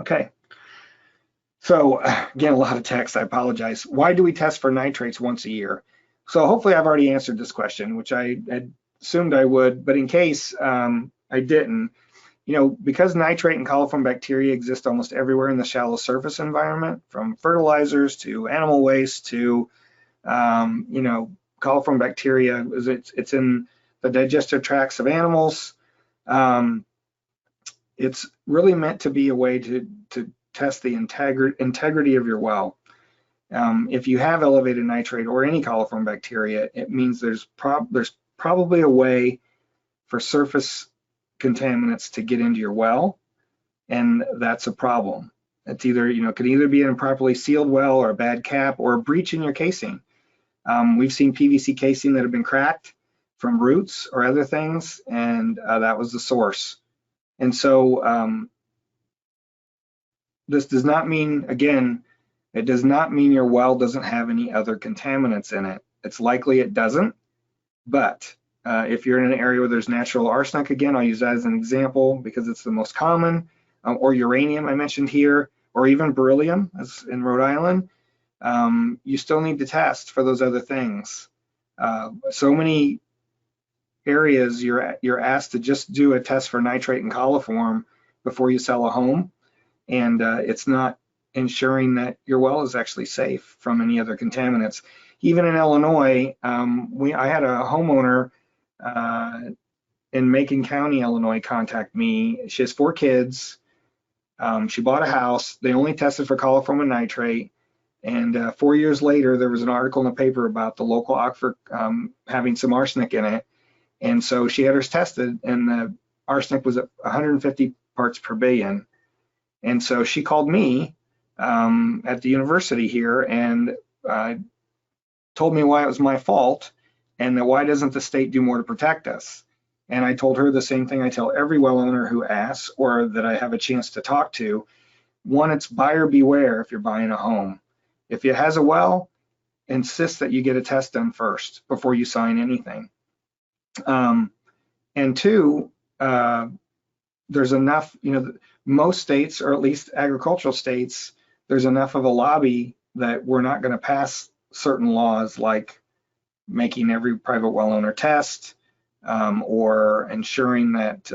Okay. So again, a lot of text, I apologize. Why do we test for nitrates once a year? So hopefully I've already answered this question, which I had assumed I would, but in case I didn't, because nitrate and coliform bacteria exist almost everywhere in the shallow surface environment, from fertilizers to animal waste to, coliform bacteria, it's in the digestive tracts of animals. It's really meant to be a way to test the integrity of your well. If you have elevated nitrate or any coliform bacteria, it means there's probably a way for surface contaminants to get into your well, and that's a problem. It's either, could either be an improperly sealed well or a bad cap or a breach in your casing. We've seen PVC casing that have been cracked from roots or other things, and that was the source. And so this does not mean, again, it does not mean your well doesn't have any other contaminants in it. It's likely it doesn't, but if you're in an area where there's natural arsenic, again, I'll use that as an example because it's the most common, or uranium I mentioned here, or even beryllium as in Rhode Island, you still need to test for those other things. So many areas you're asked to just do a test for nitrate and coliform before you sell a home, and it's not ensuring that your well is actually safe from any other contaminants. Even in Illinois, I had a homeowner in Macon County, Illinois, contact me. She has 4 kids. She bought a house. They only tested for coliform and nitrate. And 4 years later, there was an article in the paper about the local aquifer having some arsenic in it. And so she had hers tested, and the arsenic was at 150 parts per billion. And so she called me at the university here and told me why it was my fault, and that why doesn't the state do more to protect us? And I told her the same thing I tell every well owner who asks or that I have a chance to talk to. One, it's buyer beware if you're buying a home. If it has a well, insist that you get a test done first before you sign anything. And 2, there's enough, most states, or at least agricultural states, there's enough of a lobby that we're not going to pass certain laws like making every private well owner test, or ensuring that,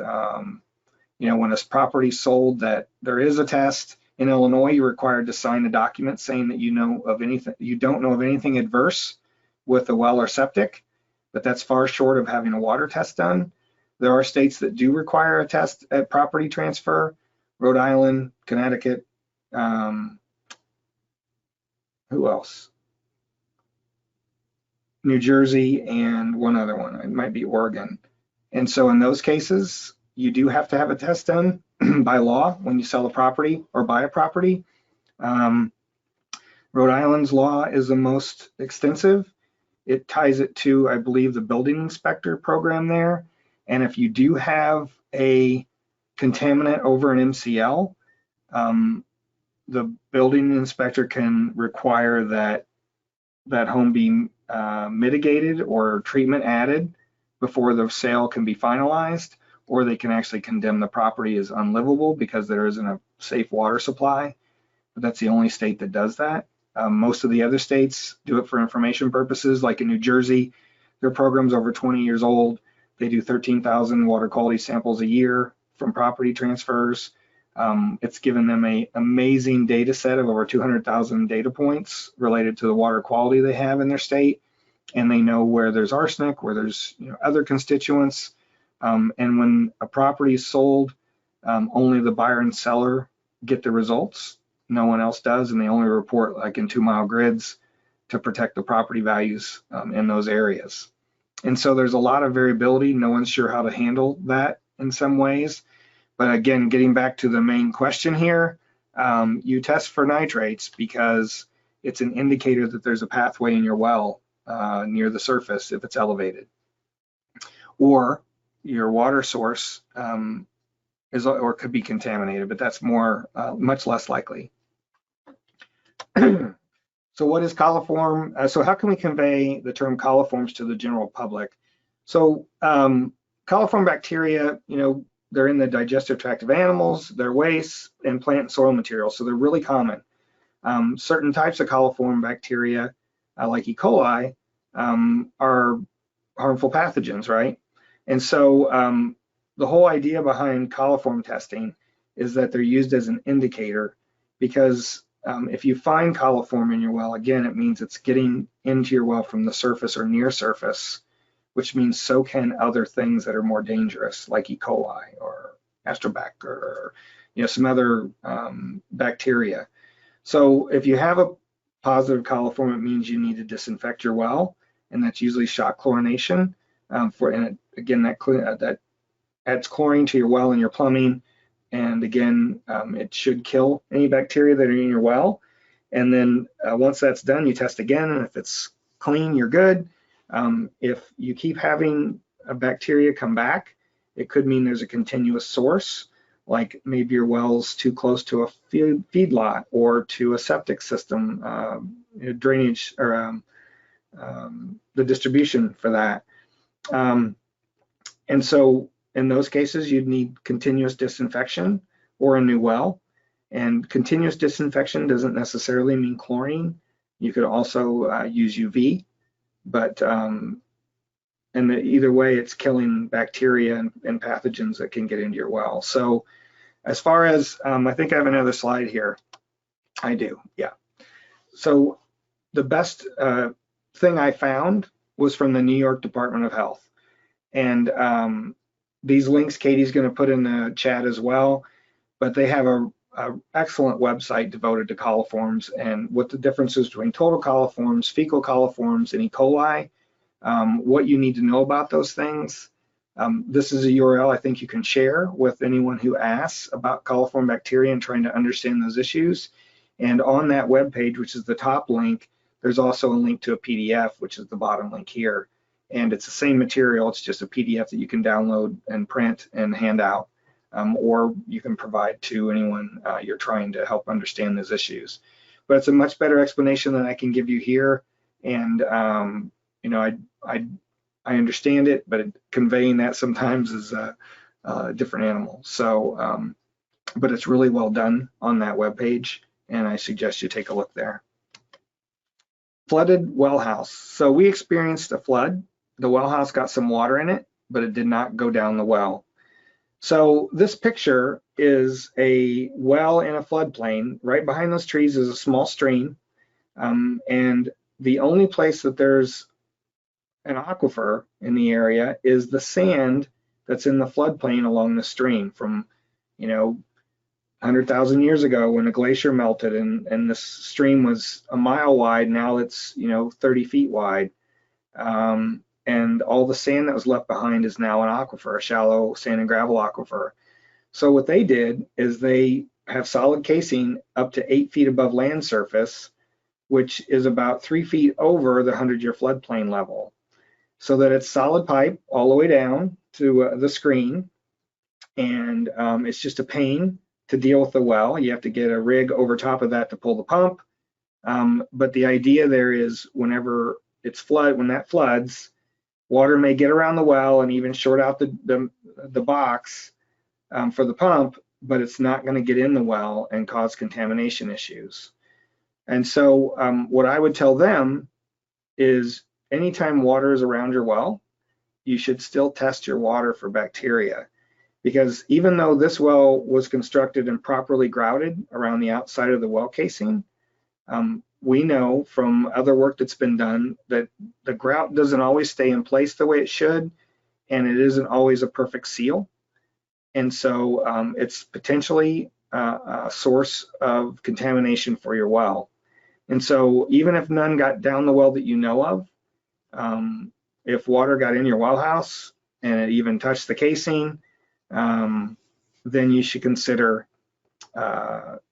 when a property is sold that there is a test. In Illinois, you're required to sign a document saying that you don't know of anything adverse with a well or septic, but that's far short of having a water test done. There are states that do require a test at property transfer: Rhode Island, Connecticut, who else? New Jersey, and one other one. It might be Oregon. And so in those cases, you do have to have a test done by law when you sell a property or buy a property. Rhode Island's law is the most extensive. It ties it to, I believe, the building inspector program there. And if you do have a contaminant over an MCL, the building inspector can require that home be mitigated or treatment added before the sale can be finalized, or they can actually condemn the property as unlivable because there isn't a safe water supply. But that's the only state that does that. Most of the other states do it for information purposes, like in New Jersey, their program's over 20 years old. They do 13,000 water quality samples a year from property transfers. It's given them an amazing data set of over 200,000 data points related to the water quality they have in their state. And they know where there's arsenic, where there's other constituents. And when a property is sold, only the buyer and seller get the results. No one else does, and they only report like in 2-mile grids to protect the property values in those areas. And so there's a lot of variability. No one's sure how to handle that in some ways. But again, getting back to the main question here, you test for nitrates because it's an indicator that there's a pathway in your well near the surface if it's elevated. Or your water source is or could be contaminated, but that's much less likely. So what is coliform? So how can we convey the term coliforms to the general public? So coliform bacteria, they're in the digestive tract of animals, their waste, and plant and soil materials. So they're really common. Certain types of coliform bacteria, like E. coli, are harmful pathogens, right? And so the whole idea behind coliform testing is that they're used as an indicator, because if you find coliform in your well, again, it means it's getting into your well from the surface or near surface, which means so can other things that are more dangerous, like E. coli or Astrobac or some other bacteria. So if you have a positive coliform, it means you need to disinfect your well, and that's usually shock chlorination. Again, that adds chlorine to your well and your plumbing. And again, it should kill any bacteria that are in your well. And then once that's done, you test again, and if it's clean, you're good. If you keep having a bacteria come back, it could mean there's a continuous source, like maybe your well's too close to a feedlot or to a septic system, drainage, or the distribution for that. And so in those cases, you'd need continuous disinfection or a new well. And continuous disinfection doesn't necessarily mean chlorine. You could also use UV, but either way, it's killing bacteria and pathogens that can get into your well. So as far as, I think I have another slide here. I do, yeah. So the best thing I found was from the New York Department of Health. And these links Katie's going to put in the chat as well, but they have a excellent website devoted to coliforms and what the difference is between total coliforms, fecal coliforms, and E. coli, what you need to know about those things. This is a URL I think you can share with anyone who asks about coliform bacteria and trying to understand those issues. And on that web page, which is the top link, there's also a link to a PDF, which is the bottom link here. And it's the same material, it's just a PDF that you can download and print and hand out, or you can provide to anyone you're trying to help understand those issues. But it's a much better explanation than I can give you here. And I understand it, but conveying that sometimes is a different animal. So, but it's really well done on that webpage, and I suggest you take a look there. Flooded well house. So we experienced a flood. The well house got some water in it, but it did not go down the well. So this picture is a well in a floodplain. Right behind those trees is a small stream, and the only place that there's an aquifer in the area is the sand that's in the floodplain along the stream from 100,000 years ago when a glacier melted and this stream was a mile wide. Now it's 30 feet wide, and all the sand that was left behind is now an aquifer, a shallow sand and gravel aquifer. So what they did is they have solid casing up to 8 feet above land surface, which is about 3 feet over the 100-year floodplain level. so that it's solid pipe all the way down to the screen. And it's just a pain to deal with the well. You have to get a rig over top of that to pull the pump. But the idea there is whenever when that floods, water may get around the well and even short out the box for the pump, but it's not going to get in the well and cause contamination issues. And so what I would tell them is anytime water is around your well, you should still test your water for bacteria. Because even though this well was constructed and properly grouted around the outside of the well casing, we know from other work that's been done that the grout doesn't always stay in place the way it should, and it isn't always a perfect seal. And so it's potentially a source of contamination for your well. And so even if none got down the well that you know of, if water got in your well house and it even touched the casing, then you should consider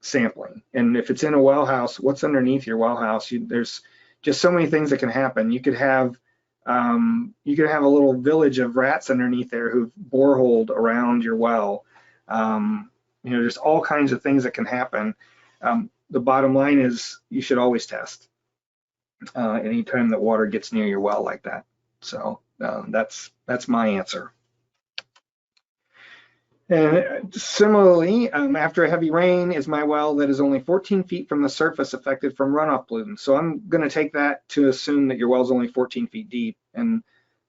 sampling. And if it's in a well house, what's underneath your well house? There's just so many things that can happen. You could have a little village of rats underneath there who've boreholed around your well. There's all kinds of things that can happen. The bottom line is you should always test anytime that water gets near your well like that. So that's my answer. And similarly, after a heavy rain, is my well that is only 14 feet from the surface affected from runoff plumes? So I'm going to take that to assume that your well is only 14 feet deep. And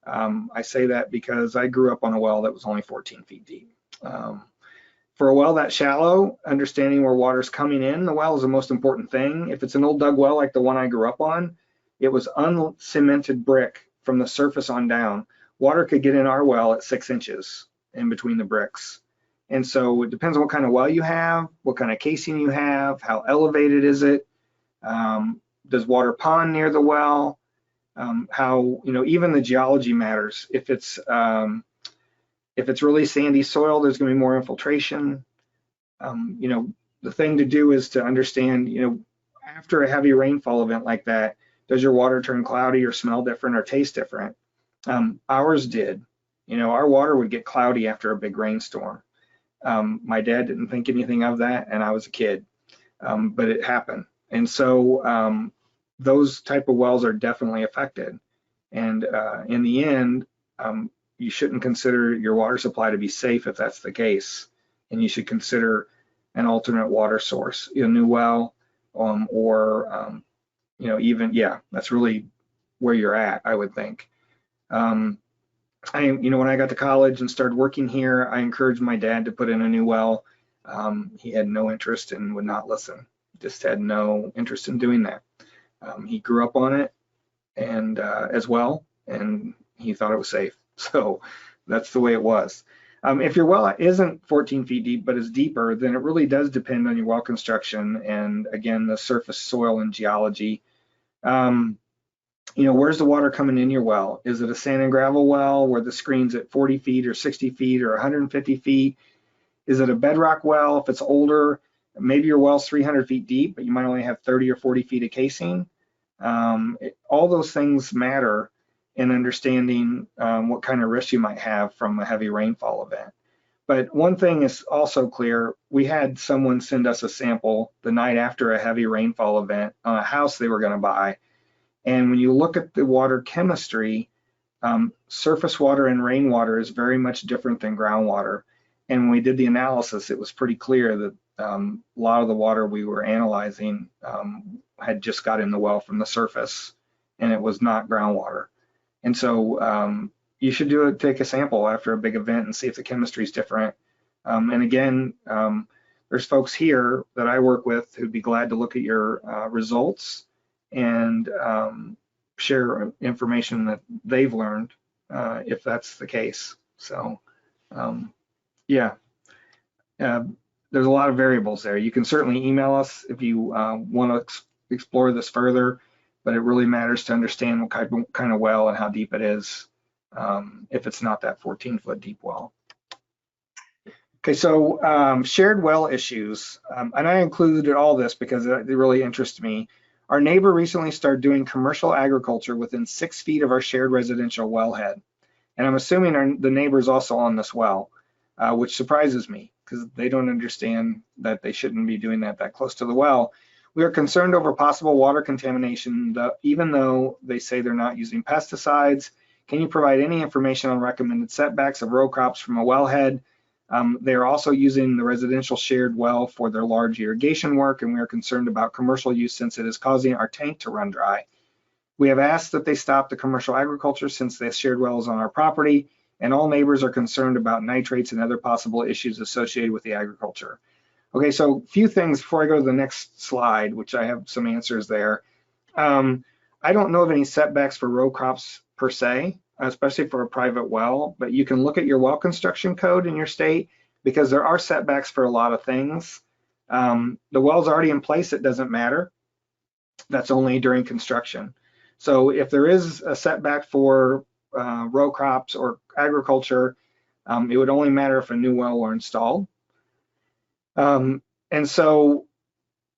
I say that because I grew up on a well that was only 14 feet deep. For a well that shallow, understanding where water's coming in the well is the most important thing. If it's an old dug well like the one I grew up on, it was uncemented brick from the surface on down. Water could get in our well at 6 inches in between the bricks. And so it depends on what kind of well you have, what kind of casing you have, how elevated is it, does water pond near the well, how, even the geology matters. If it's really sandy soil, there's going to be more infiltration. The thing to do is to understand, after a heavy rainfall event like that, does your water turn cloudy or smell different or taste different? Ours did. Our water would get cloudy after a big rainstorm. My dad didn't think anything of that, and I was a kid, but it happened. And so those type of wells are definitely affected. And in the end, you shouldn't consider your water supply to be safe if that's the case. And you should consider an alternate water source, a new well, or that's really where you're at, I would think. When I got to college and started working here, I encouraged my dad to put in a new well. He had no interest and would not listen. Just had no interest in doing that. He grew up on it and as well, and he thought it was safe. So that's the way it was. If your well isn't 14 feet deep but is deeper, then it really does depend on your well construction and, again, the surface soil and geology. Where's the water coming in your well? Is it a sand and gravel well where the screen's at 40 feet or 60 feet or 150 feet? Is it a bedrock well? If it's older, maybe your well's 300 feet deep, but you might only have 30 or 40 feet of casing. All those things matter in understanding what kind of risk you might have from a heavy rainfall event. But one thing is also clear. We had someone send us a sample the night after a heavy rainfall event on a house they were going to buy. And when you look at the water chemistry, surface water and rainwater is very much different than groundwater. And when we did the analysis, it was pretty clear that a lot of the water we were analyzing had just got in the well from the surface, and it was not groundwater. And so you should take a sample after a big event and see if the chemistry is different. And again, there's folks here that I work with who'd be glad to look at your results and share information that they've learned if that's the case. So there's a lot of variables there. You can certainly email us if you want to explore this further, but it really matters to understand what kind of well and how deep it is if it's not that 14-foot deep well. Okay, so shared well issues, and I included all this because it really interests me. Our neighbor recently started doing commercial agriculture within 6 feet of our shared residential wellhead. And I'm assuming the neighbor is also on this well, which surprises me because they don't understand that they shouldn't be doing that close to the well. We are concerned over possible water contamination, even though they say they're not using pesticides. Can you provide any information on recommended setbacks of row crops from a wellhead? They are also using the residential shared well for their large irrigation work, and we are concerned about commercial use since it is causing our tank to run dry. We have asked that they stop the commercial agriculture since the shared well is on our property, and all neighbors are concerned about nitrates and other possible issues associated with the agriculture. Okay, so a few things before I go to the next slide, which I have some answers there. I don't know of any setbacks for row crops per se, especially for a private well, but you can look at your well construction code in your state because there are setbacks for a lot of things. The well's already in place, it doesn't matter. That's only during construction. So if there is a setback for row crops or agriculture, it would only matter if a new well were installed. And so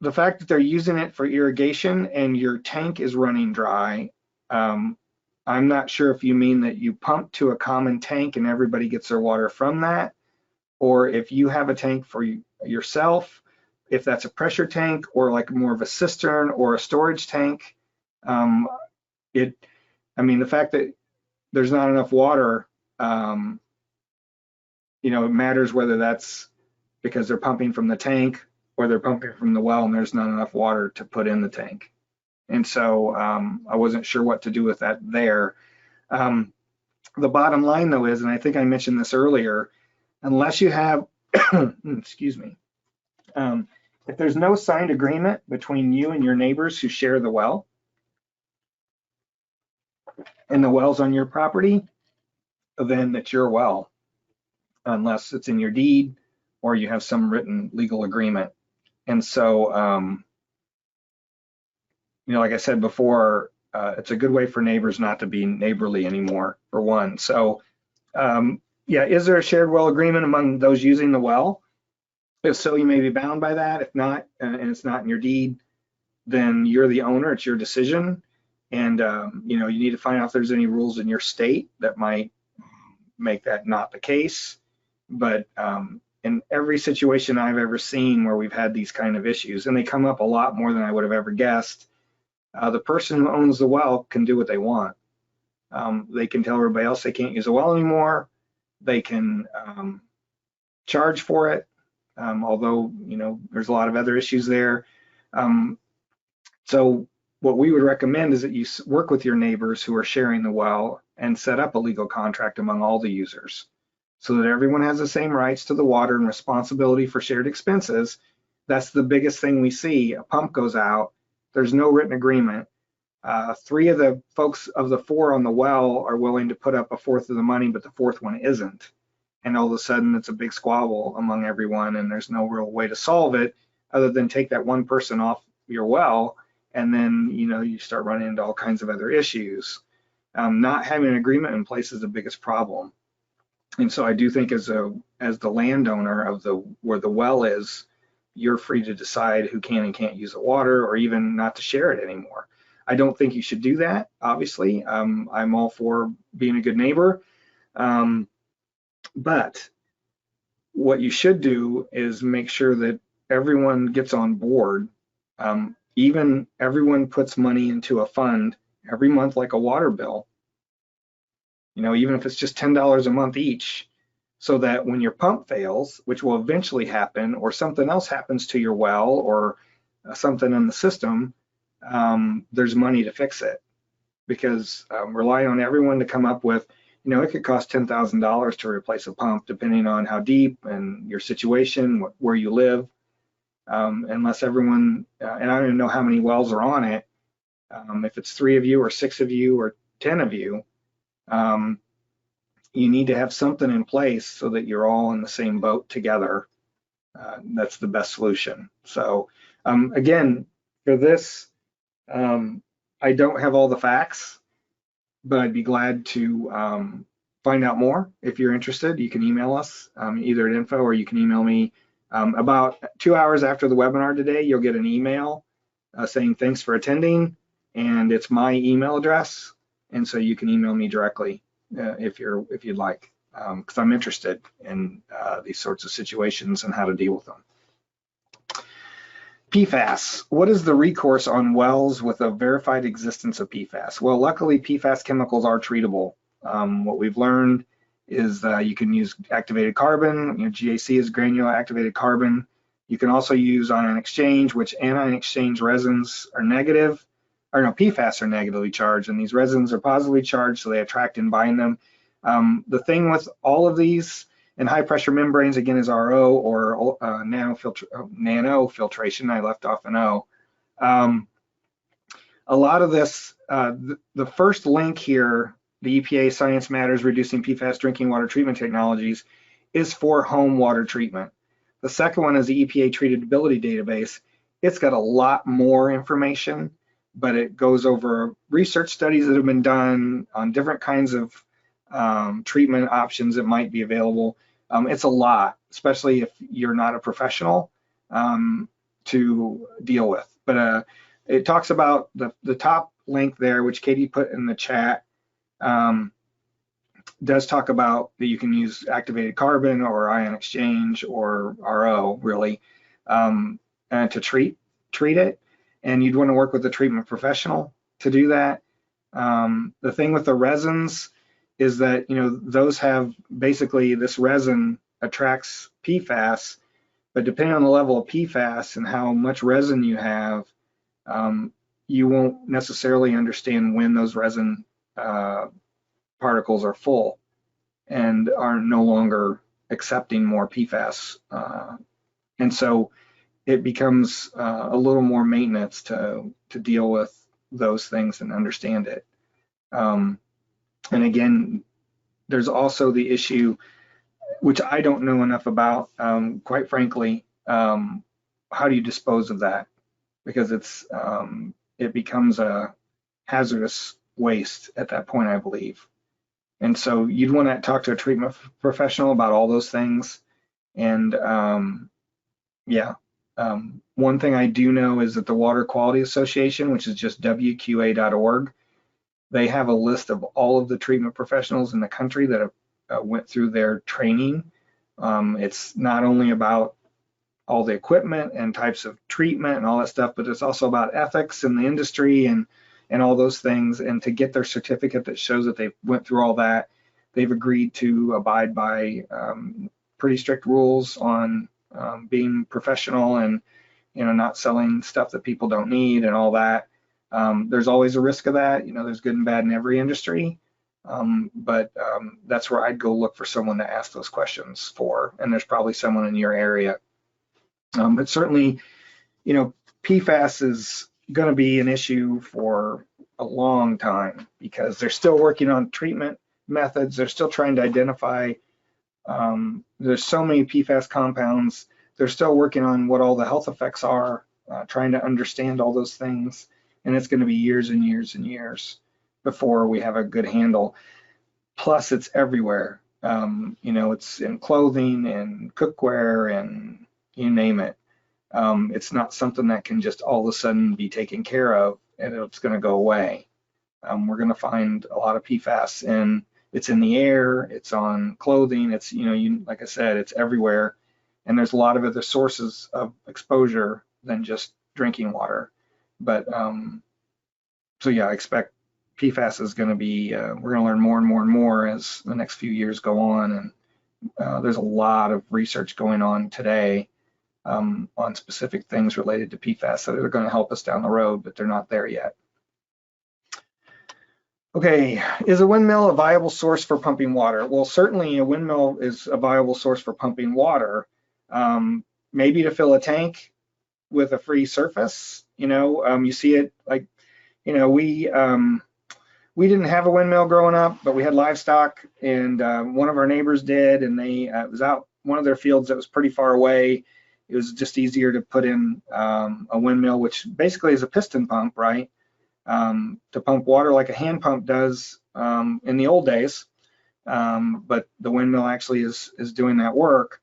the fact that they're using it for irrigation and your tank is running dry, I'm not sure if you mean that you pump to a common tank and everybody gets their water from that, or if you have a tank for yourself, if that's a pressure tank or like more of a cistern or a storage tank. I mean, the fact that there's not enough water, it matters whether that's because they're pumping from the tank or they're pumping from the well and there's not enough water to put in the tank. And so I wasn't sure what to do with that there. The bottom line though is, and I think I mentioned this earlier, unless you have, excuse me, if there's no signed agreement between you and your neighbors who share the well, and the well's on your property, then it's your well, unless it's in your deed or you have some written legal agreement. And so, like I said before, it's a good way for neighbors not to be neighborly anymore, for one. So, yeah, is there a shared well agreement among those using the well? If so, you may be bound by that. If not, and it's not in your deed, then you're the owner, it's your decision. And, you need to find out if there's any rules in your state that might make that not the case. But in every situation I've ever seen where we've had these kind of issues, and they come up a lot more than I would have ever guessed, the person who owns the well can do what they want. They can tell everybody else they can't use a well anymore. They can charge for it, although, there's a lot of other issues there. So what we would recommend is that you work with your neighbors who are sharing the well and set up a legal contract among all the users so that everyone has the same rights to the water and responsibility for shared expenses. That's the biggest thing we see. A pump goes out, there's no written agreement. 3 of the folks of the 4 on the well are willing to put up a fourth of the money, but the 4th one isn't. And all of a sudden it's a big squabble among everyone and there's no real way to solve it other than take that one person off your well, and then you start running into all kinds of other issues. Not having an agreement in place is the biggest problem. And so I do think as the landowner of where the well is, you're free to decide who can and can't use the water, or even not to share it anymore. I don't think you should do that, obviously. I'm all for being a good neighbor. But what you should do is make sure that everyone gets on board. Even everyone puts money into a fund every month, like a water bill, even if it's just $10 a month each, so that when your pump fails, which will eventually happen, or something else happens to your well or something in the system, there's money to fix it. Because relying on everyone to come up with, it could cost $10,000 to replace a pump, depending on how deep and your situation, where you live. Unless everyone, and I don't even know how many wells are on it, if it's 3 of you or 6 of you or 10 of you, you need to have something in place so that you're all in the same boat together. That's the best solution. So again, for this, I don't have all the facts, but I'd be glad to find out more. If you're interested, you can email us either at info, or you can email me. About 2 hours after the webinar today, you'll get an email saying thanks for attending, and it's my email address, and so you can email me directly if you'd like, because I'm interested in these sorts of situations and how to deal with them. PFAS. What is the recourse on wells with a verified existence of PFAS? Well, luckily, PFAS chemicals are treatable. What we've learned is you can use activated carbon. GAC is granular activated carbon. You can also use ion exchange, which anion exchange resins are negative, or no, PFAS are negatively charged, and these resins are positively charged, so they attract and bind them. The thing with all of these and high pressure membranes, again, is RO or nano filtration. I left off an O. A lot of this, the first link here, the EPA Science Matters Reducing PFAS Drinking Water Treatment Technologies, is for home water treatment. The second one is the EPA Treatability Database. It's got a lot more information, but it goes over research studies that have been done on different kinds of treatment options that might be available. It's a lot, especially if you're not a professional, to deal with. But it talks about the top link there, which Katie put in the chat, does talk about that you can use activated carbon or ion exchange or RO, really, to treat it. And you'd want to work with a treatment professional to do that. The thing with the resins is that, those have basically, this resin attracts PFAS, but depending on the level of PFAS and how much resin you have, you won't necessarily understand when those resin particles are full and are no longer accepting more PFAS. And so it becomes a little more maintenance to deal with those things and understand it. And again, there's also the issue, which I don't know enough about, quite frankly, how do you dispose of that? Because it becomes a hazardous waste at that point, I believe. And so you'd want to talk to a treatment professional about all those things. And one thing I do know is that the Water Quality Association, which is just WQA.org, they have a list of all of the treatment professionals in the country that have went through their training. It's not only about all the equipment and types of treatment and all that stuff, but it's also about ethics in the industry and all those things. And to get their certificate that shows that they went through all that, they've agreed to abide by pretty strict rules on being professional and not selling stuff that people don't need and all that. There's always a risk of that. There's good and bad in every industry. But that's where I'd go look for someone to ask those questions for. And there's probably someone in your area. But certainly, PFAS is going to be an issue for a long time because they're still working on treatment methods. They're still trying to identify, there's so many PFAS compounds. They're still working on what all the health effects are, trying to understand all those things. And it's going to be years and years and years before we have a good handle. Plus, it's everywhere. It's in clothing and cookware and you name it. It's not something that can just all of a sudden be taken care of and it's going to go away. We're going to find a lot of PFAS, and it's in the air, it's on clothing, it's, like I said, it's everywhere. And there's a lot of other sources of exposure than just drinking water. But so yeah, I expect PFAS is going to be, we're going to learn more and more and more as the next few years go on. And there's a lot of research going on today on specific things related to PFAS that are going to help us down the road, but they're not there yet. Okay, is a windmill a viable source for pumping water? Well, certainly a windmill is a viable source for pumping water. Maybe to fill a tank with a free surface. You see it like, we didn't have a windmill growing up, but we had livestock, and one of our neighbors did, and it was out one of their fields that was pretty far away. It was just easier to put in a windmill, which basically is a piston pump, right? To pump water like a hand pump does in the old days, but the windmill actually is doing that work.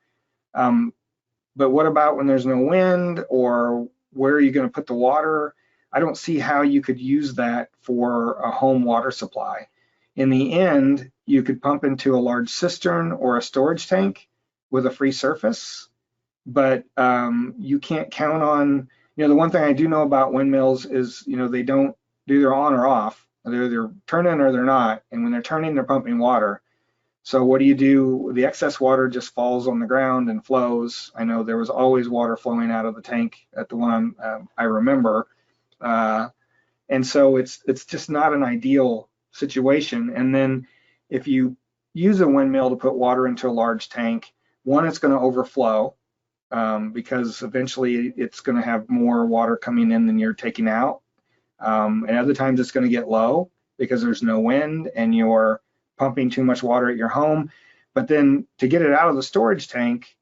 But what about when there's no wind, or where are you going to put the water? I don't see how you could use that for a home water supply. In the end, you could pump into a large cistern or a storage tank with a free surface, but you can't count on, the one thing I do know about windmills is, they don't do their on or off. They're either turning or they're not. And when they're turning, they're pumping water. So what do you do? The excess water just falls on the ground and flows. I know there was always water flowing out of the tank at the one I remember. And so it's just not an ideal situation. And then if you use a windmill to put water into a large tank, one, it's going to overflow because eventually it's going to have more water coming in than you're taking out. And other times it's going to get low because there's no wind and you're pumping too much water at your home. But then to get it out of the storage tank,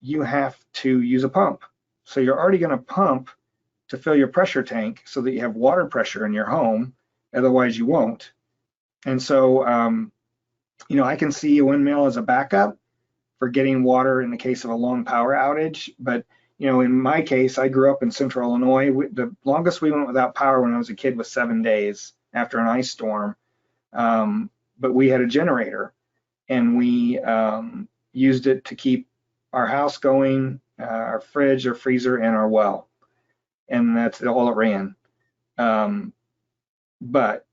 you have to use a pump. So you're already going to pump to fill your pressure tank so that you have water pressure in your home. Otherwise you won't. And so, I can see a windmill as a backup for getting water in the case of a long power outage. But, in my case, I grew up in central Illinois. The longest we went without power when I was a kid was 7 days after an ice storm. But we had a generator and we used it to keep our house going, our fridge, our freezer, and our well. And that's all it ran. But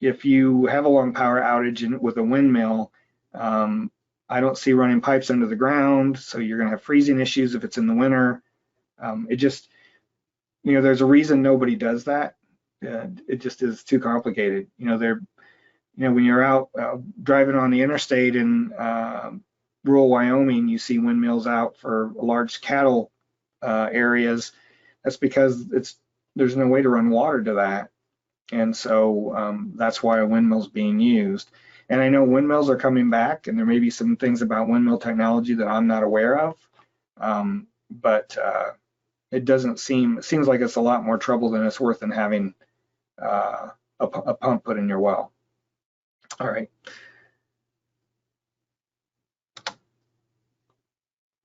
if you have a long power outage with a windmill, I don't see running pipes under the ground, so you're going to have freezing issues if it's in the winter. It just, there's a reason nobody does that. It just is too complicated. When you're out driving on the interstate in rural Wyoming, you see windmills out for large cattle areas. That's because there's no way to run water to that. And so that's why a windmill's being used. And I know windmills are coming back, and there may be some things about windmill technology that I'm not aware of. But it seems like it's a lot more trouble than it's worth in having a pump put in your well. All right.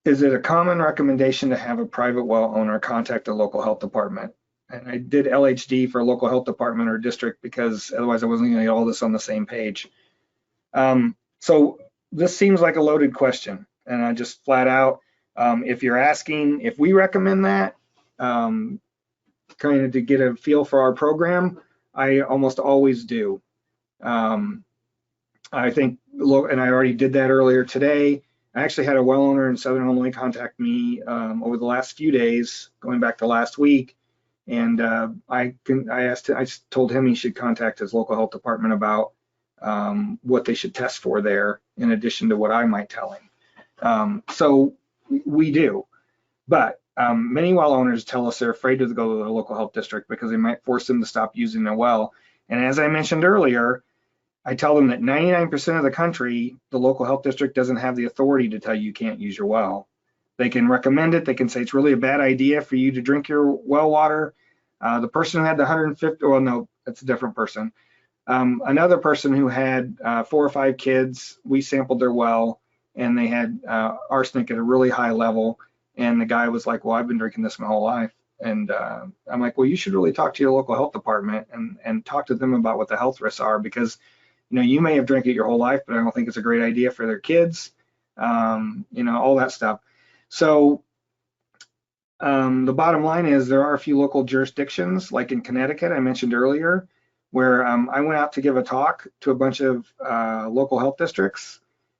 Is it a common recommendation to have a private well owner contact the local health department? And I did LHD for local health department or district because otherwise I wasn't going to get all this on the same page. So this seems like a loaded question, and I just flat out, if you're asking if we recommend that, kind of to get a feel for our program, I almost always do. I think, and I already did that earlier today. I actually had a well owner in Southern Illinois contact me over the last few days, going back to last week, and I told him he should contact his local health department about what they should test for there, in addition to what I might tell him. So we do, but many well owners tell us they're afraid to go to the local health district because they might force them to stop using their well. And as I mentioned earlier, I tell them that 99% of the country, the local health district doesn't have the authority to tell you can't use your well. They can recommend it. They can say it's really a bad idea for you to drink your well water. The person who had the 150, well, no, that's a different person. Another person who had 4 or 5 kids, we sampled their well, and they had arsenic at a really high level. And the guy was like, well, I've been drinking this my whole life. And I'm like, well, you should really talk to your local health department and talk to them about what the health risks are, because you may have drank it your whole life, but I don't think it's a great idea for their kids, all that stuff. So the bottom line is there are a few local jurisdictions, like in Connecticut, I mentioned earlier, where I went out to give a talk to a bunch of local health districts.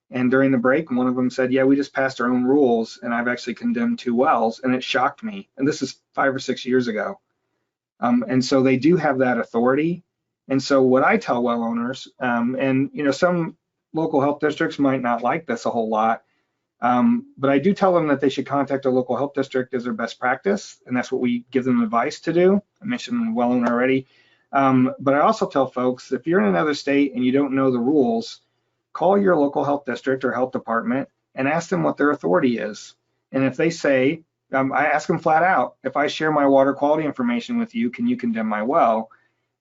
And during the break, one of them said, yeah, we just passed our own rules, and I've actually condemned 2 wells, and it shocked me. And this is 5 or 6 years ago. And so they do have that authority. And so what I tell well owners, and some local health districts might not like this a whole lot, but I do tell them that they should contact a local health district as their best practice, and that's what we give them advice to do. I mentioned the well owner already. But I also tell folks, if you're in another state and you don't know the rules, call your local health district or health department and ask them what their authority is. And if they say, I ask them flat out, if I share my water quality information with you, can you condemn my well?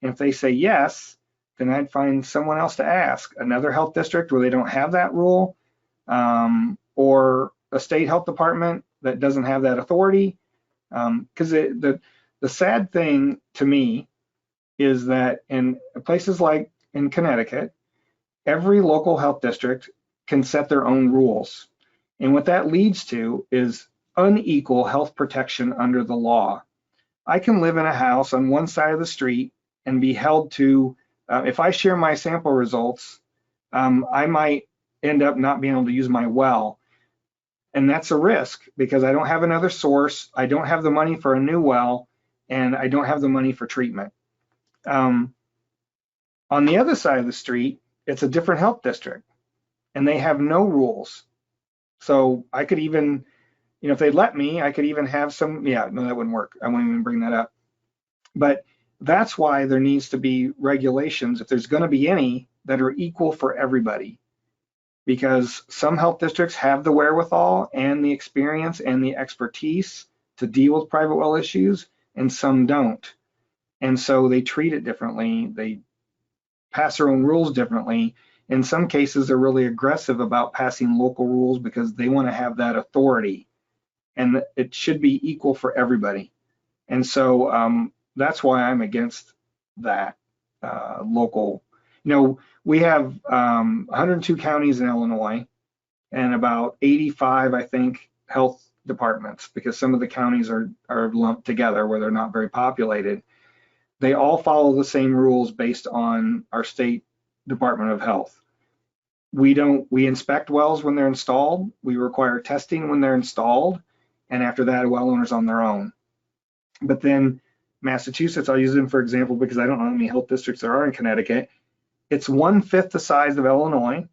And if they say yes, then I'd find someone else to ask, another health district where they don't have that rule, or a state health department that doesn't have that authority. Because the The sad thing to me is that in places like in Connecticut, every local health district can set their own rules. And what that leads to is unequal health protection under the law. I can live in a house on one side of the street and be held to, if I share my sample results, I might end up not being able to use my well. And that's a risk because I don't have another source, I don't have the money for a new well, and I don't have the money for treatment. On the other side of the street, it's a different health district, and they have no rules. So I could even, if they let me, I could even have some, yeah, no, that wouldn't work. I won't even bring that up. But that's why there needs to be regulations, if there's going to be any, that are equal for everybody. Because some health districts have the wherewithal and the experience and the expertise to deal with private well issues, and some don't. And so they treat it differently. They pass their own rules differently. In some cases, they're really aggressive about passing local rules because they want to have that authority. And it should be equal for everybody. And so that's why I'm against that local. We have 102 counties in Illinois and about 85, I think, health departments, because some of the counties are lumped together where they're not very populated. They all follow the same rules based on our state Department of Health. We inspect wells when they're installed. We require testing when they're installed. And after that, a well owner's on their own. But then Massachusetts, I'll use them for example because I don't know how many health districts there are in Connecticut. It's 1/5 the size of Illinois,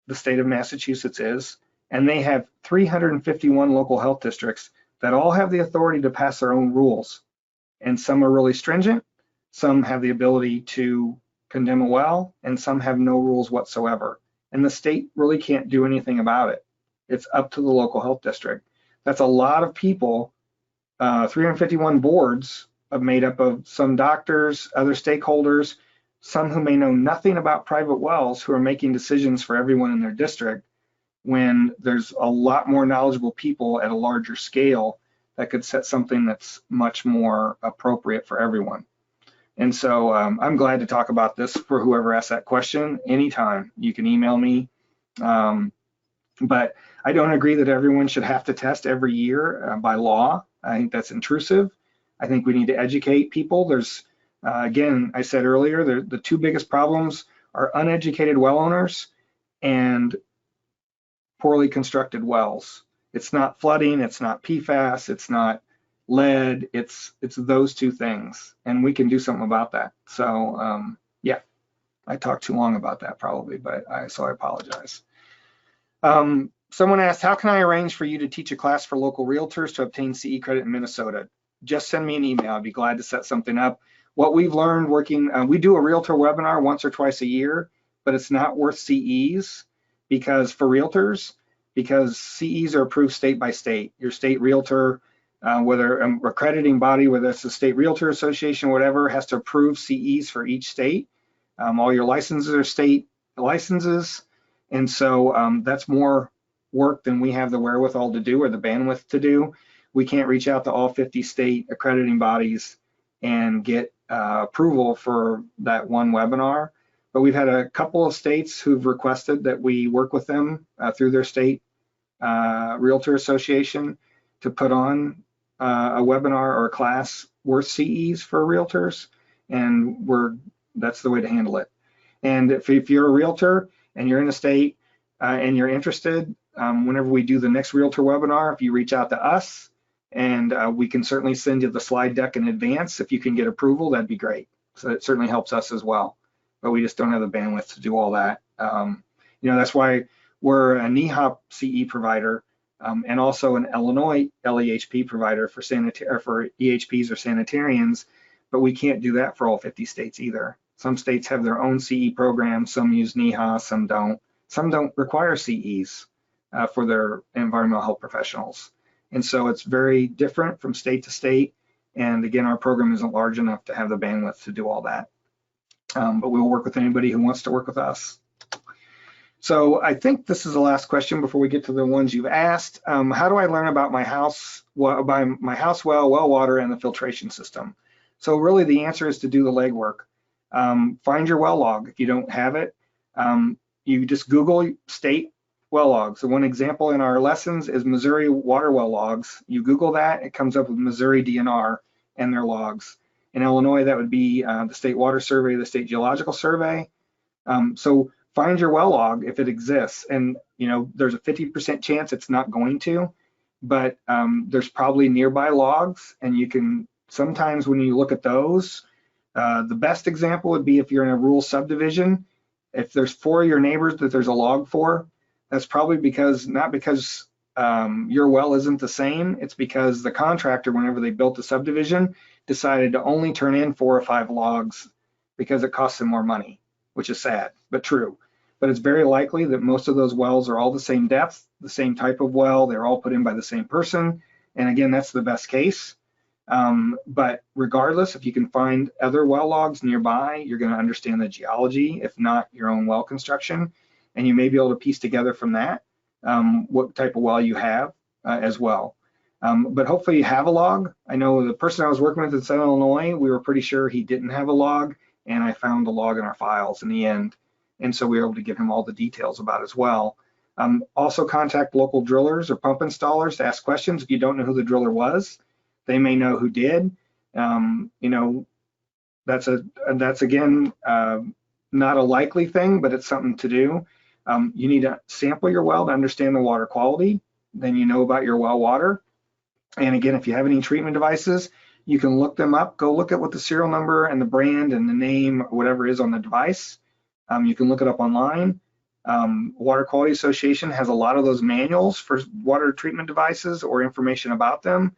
the state of Massachusetts is, and they have 351 local health districts that all have the authority to pass their own rules. And some are really stringent, some have the ability to condemn a well, and some have no rules whatsoever. And the state really can't do anything about it. It's up to the local health district. That's a lot of people, 351 boards made up of some doctors, other stakeholders, some who may know nothing about private wells, who are making decisions for everyone in their district, when there's a lot more knowledgeable people at a larger scale that could set something that's much more appropriate for everyone. And so I'm glad to talk about this for whoever asked that question anytime. You can email me. But I don't agree that everyone should have to test every year by law. I think that's intrusive. I think we need to educate people. There's again, I said earlier, the two biggest problems are uneducated well owners and poorly constructed wells. It's not flooding, it's not PFAS, it's not lead, it's those two things, and we can do something about that. So yeah, I talked too long about that probably, but so I apologize. Someone asked, how can I arrange for you to teach a class for local realtors to obtain CE credit in Minnesota? Just send me an email. I'd be glad to set something up. What we've learned working, we do a realtor webinar once or twice a year, but it's not worth CEs because for realtors, because CEs are approved state by state. Your state realtor, whether an accrediting body, whether it's the State Realtor Association, whatever, has to approve CEs for each state. All your licenses are state licenses. And so that's more work than we have the wherewithal to do or the bandwidth to do. We can't reach out to all 50 state accrediting bodies and get approval for that one webinar. But we've had a couple of states who've requested that we work with them through their state Realtor Association to put on a webinar or a class worth CEs for realtors, and that's the way to handle it. And if you're a realtor and you're in a state and you're interested, whenever we do the next realtor webinar, if you reach out to us, and we can certainly send you the slide deck in advance. If you can get approval, that'd be great. So it certainly helps us as well, but we just don't have the bandwidth to do all that. That's why we're a NEHA CE provider and also an Illinois LEHP provider for EHPs or sanitarians, but we can't do that for all 50 states either. Some states have their own CE programs, some use NEHA, some don't. Some don't require CEs for their environmental health professionals. And so it's very different from state to state. And again, our program isn't large enough to have the bandwidth to do all that. But we'll work with anybody who wants to work with us. So I think this is the last question before we get to the ones you've asked. How do I learn about my house, about my house well, well water, and the filtration system? So really the answer is to do the legwork. Find your well log. If you don't have it, you just Google state well logs. So one example in our lessons is Missouri water well logs. You Google that, it comes up with Missouri DNR and their logs. In Illinois, that would be the State Water Survey, the State Geological Survey. So find your well log if it exists, and there's a 50% chance it's not going to, but there's probably nearby logs, and you can sometimes when you look at those, the best example would be if you're in a rural subdivision. If there's 4 of your neighbors that there's a log for, that's probably not because your well isn't the same. It's because the contractor, whenever they built the subdivision, decided to only turn in 4 or 5 logs because it costs them more money, which is sad, but true. But it's very likely that most of those wells are all the same depth, the same type of well, they're all put in by the same person. And again, that's the best case. But regardless, if you can find other well logs nearby, you're going to understand the geology, if not your own well construction, and you may be able to piece together from that what type of well you have as well. But hopefully you have a log. I know the person I was working with in Southern Illinois, we were pretty sure he didn't have a log, and I found the log in our files in the end. And so we were able to give him all the details about it as well. Also contact local drillers or pump installers to ask questions. If you don't know who the driller was, they may know who did. That's again, not a likely thing, but it's something to do. You need to sample your well to understand the water quality. Then you know about your well water. And again, if you have any treatment devices, you can look them up. Go look at what the serial number and the brand and the name, or whatever is on the device. You can look it up online. Water Quality Association has a lot of those manuals for water treatment devices or information about them.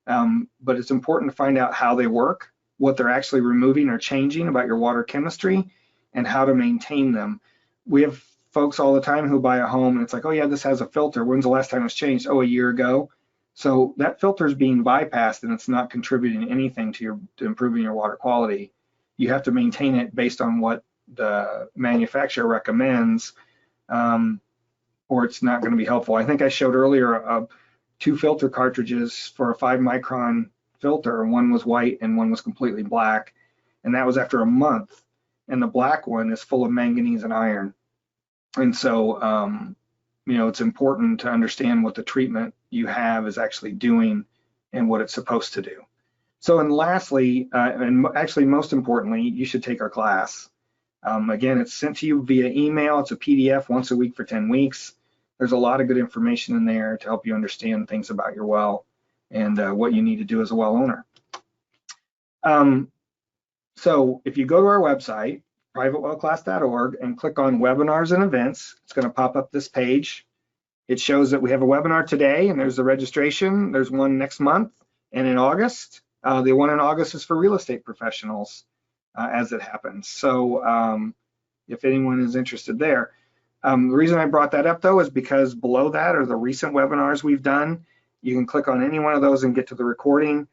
But it's important to find out how they work, what they're actually removing or changing about your water chemistry, and how to maintain them. We have folks all the time who buy a home and it's like, oh yeah, this has a filter. When's the last time it was changed? Oh, a year ago. So that filter is being bypassed and it's not contributing anything to improving your water quality. You have to maintain it based on what the manufacturer recommends, or it's not going to be helpful. I think I showed earlier 2 filter cartridges for a 5-micron filter, and one was white and one was completely black, and that was after a month. And the black one is full of manganese and iron. And so it's important to understand what the treatment you have is actually doing and what it's supposed to do. So, and lastly, and actually most importantly, you should take our class. Again, it's sent to you via email. It's a PDF once a week for 10 weeks. There's a lot of good information in there to help you understand things about your well and what you need to do as a well owner. So if you go to our website, privatewellclass.org, and click on webinars and events, it's going to pop up this page. It shows that we have a webinar today, and there's the registration. There's one next month and in August. The one in August is for real estate professionals as it happens. So if anyone is interested there. The reason I brought that up though is because below that are the recent webinars we've done. You can click on any one of those and get to the recording.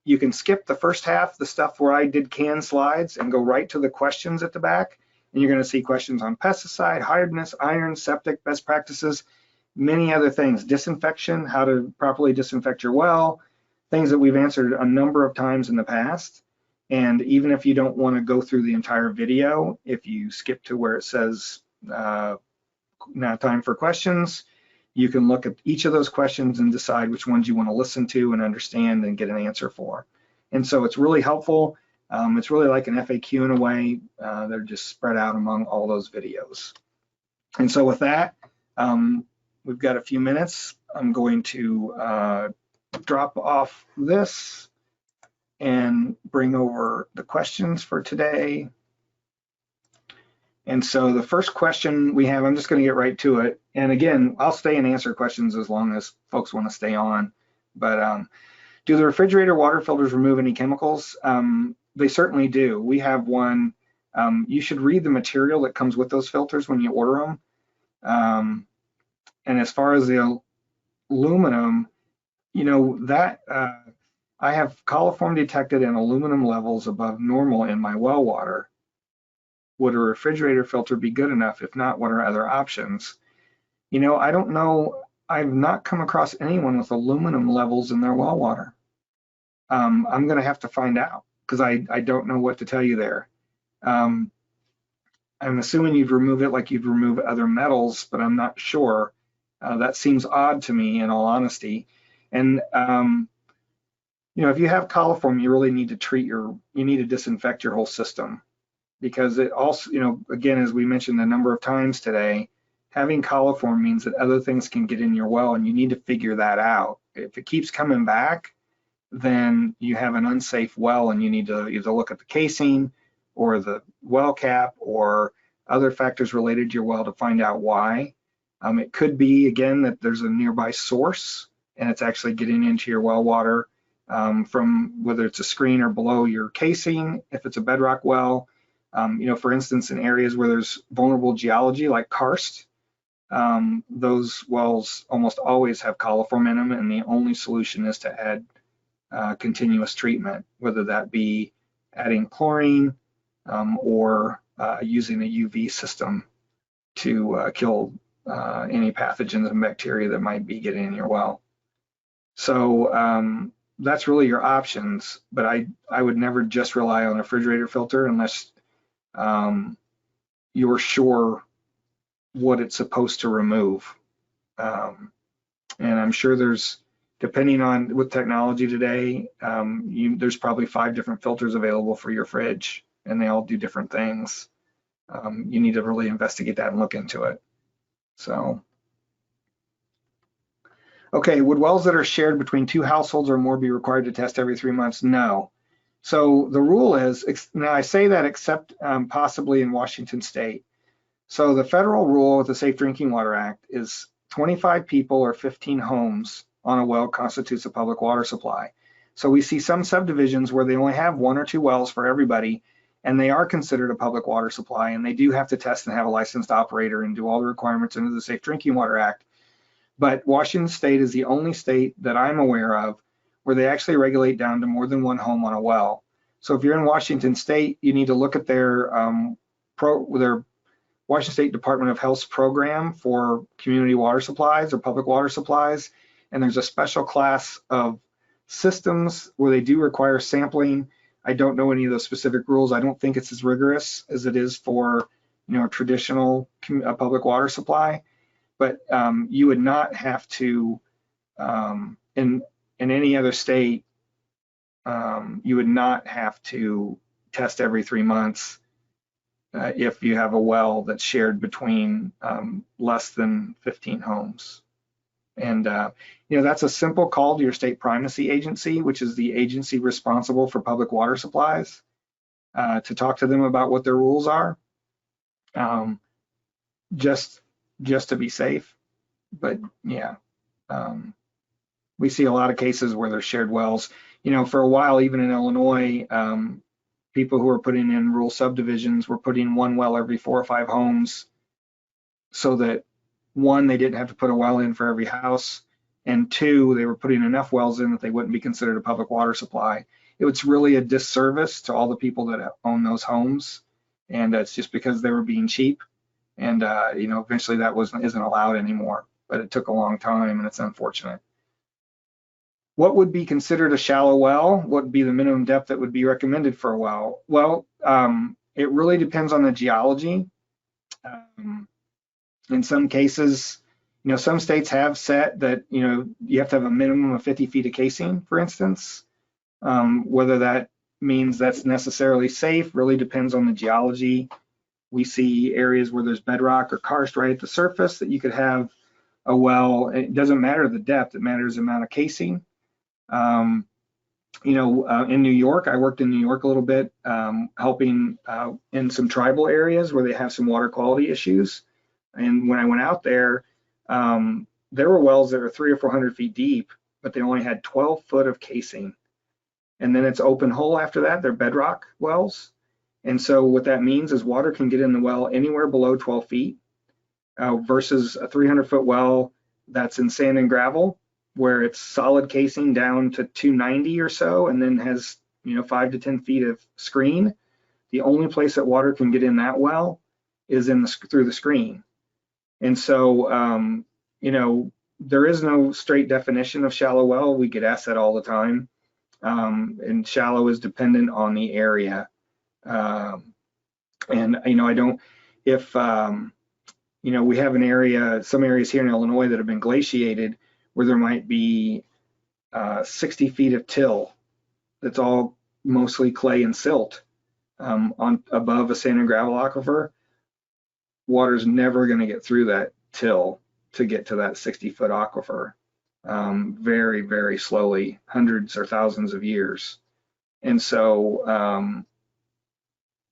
You can skip the first half, the stuff where I did canned slides, and go right to the questions at the back. And you're going to see questions on pesticide, hardness, iron, septic, best practices, many other things, disinfection, how to properly disinfect your well, things that we've answered a number of times in the past. And even if you don't want to go through the entire video, if you skip to where it says now time for questions, you can look at each of those questions and decide which ones you want to listen to and understand and get an answer for. And so it's really helpful. It's really like an FAQ in a way. They're just spread out among all those videos. And so with that, we've got a few minutes. I'm going to drop off this and bring over the questions for today. And so the first question we have, I'm just going to get right to it. And again, I'll stay and answer questions as long as folks want to stay on. But do the refrigerator water filters remove any chemicals? They certainly do. We have one. You should read the material that comes with those filters when you order them. And as far as the aluminum, that I have coliform detected in aluminum levels above normal in my well water. Would a refrigerator filter be good enough? If not, what are other options? I don't know. I've not come across anyone with aluminum levels in their well water. I'm going to have to find out because I don't know what to tell you there. I'm assuming you'd remove it like you'd remove other metals, but I'm not sure. That seems odd to me, in all honesty. And if you have coliform, you really need to you need to disinfect your whole system, because it also, again, as we mentioned a number of times today, having coliform means that other things can get in your well, and you need to figure that out. If it keeps coming back, then you have an unsafe well, and you need to either look at the casing or the well cap or other factors related to your well to find out why. It could be, again, that there's a nearby source and it's actually getting into your well water from whether it's a screen or below your casing, if it's a bedrock well. For instance, in areas where there's vulnerable geology like karst, those wells almost always have coliform in them, and the only solution is to add continuous treatment, whether that be adding chlorine or using a UV system to kill any pathogens and bacteria that might be getting in your well. So that's really your options, but I would never just rely on a refrigerator filter unless you're sure what it's supposed to remove. And I'm sure there's, depending on with technology today, there's probably 5 different filters available for your fridge, and they all do different things. You need to really investigate that and look into it. So, okay, would wells that are shared between 2 households or more be required to test every 3 months? No. So the rule is, now I say that except possibly in Washington State. So the federal rule with the Safe Drinking Water Act is 25 people or 15 homes on a well constitutes a public water supply. So we see some subdivisions where they only have 1 or 2 wells for everybody, and they are considered a public water supply, and they do have to test and have a licensed operator and do all the requirements under the Safe Drinking Water Act. But Washington State is the only state that I'm aware of where they actually regulate down to more than 1 home on a well. So if you're in Washington State, you need to look at their Washington State Department of Health's program for community water supplies or public water supplies. And there's a special class of systems where they do require sampling. I don't know any of those specific rules. I don't think it's as rigorous as it is for a traditional public water supply. But you would not have to, in any other state, you would not have to test every 3 months if you have a well that's shared between less than 15 homes. And that's a simple call to your state primacy agency, which is the agency responsible for public water supplies, to talk to them about what their rules are, just to be safe. But yeah, we see a lot of cases where there's shared wells. For a while, even in Illinois, people who are putting in rural subdivisions were putting 1 well every 4 or 5 homes, so that 1, they didn't have to put a well in for every house, and 2, they were putting enough wells in that they wouldn't be considered a public water supply. It was really a disservice to all the people that own those homes, and it's just because they were being cheap. And eventually that isn't allowed anymore, but it took a long time, and it's unfortunate. What would be considered a shallow well? What would be the minimum depth that would be recommended for a well? Well, it really depends on the geology. In some cases, some states have set that, you have to have a minimum of 50 feet of casing, for instance. Whether that means that's necessarily safe really depends on the geology. We see areas where there's bedrock or karst right at the surface that you could have a well. It doesn't matter the depth, it matters the amount of casing. In New York, I worked in New York a little bit, helping in some tribal areas where they have some water quality issues. And when I went out there, there were wells that were 300 or 400 feet deep, but they only had 12 foot of casing. And then it's open hole after that. They're bedrock wells. And so what that means is water can get in the well anywhere below 12 feet versus a 300-foot well that's in sand and gravel, where it's solid casing down to 290 or so, and then has 5 to 10 feet of screen. the only place that water can get in that well is through the screen. And so, you know, there is no straight definition of shallow well. We get asked that all the time. And shallow is dependent on the area. And, you know, if, you know, we have some areas here in Illinois that have been glaciated where there might be 60 feet of till that's all mostly clay and silt above a sand and gravel aquifer. Water's never going to get through that till to get to that 60-foot aquifer. Very, very slowly, hundreds or thousands of years. And so,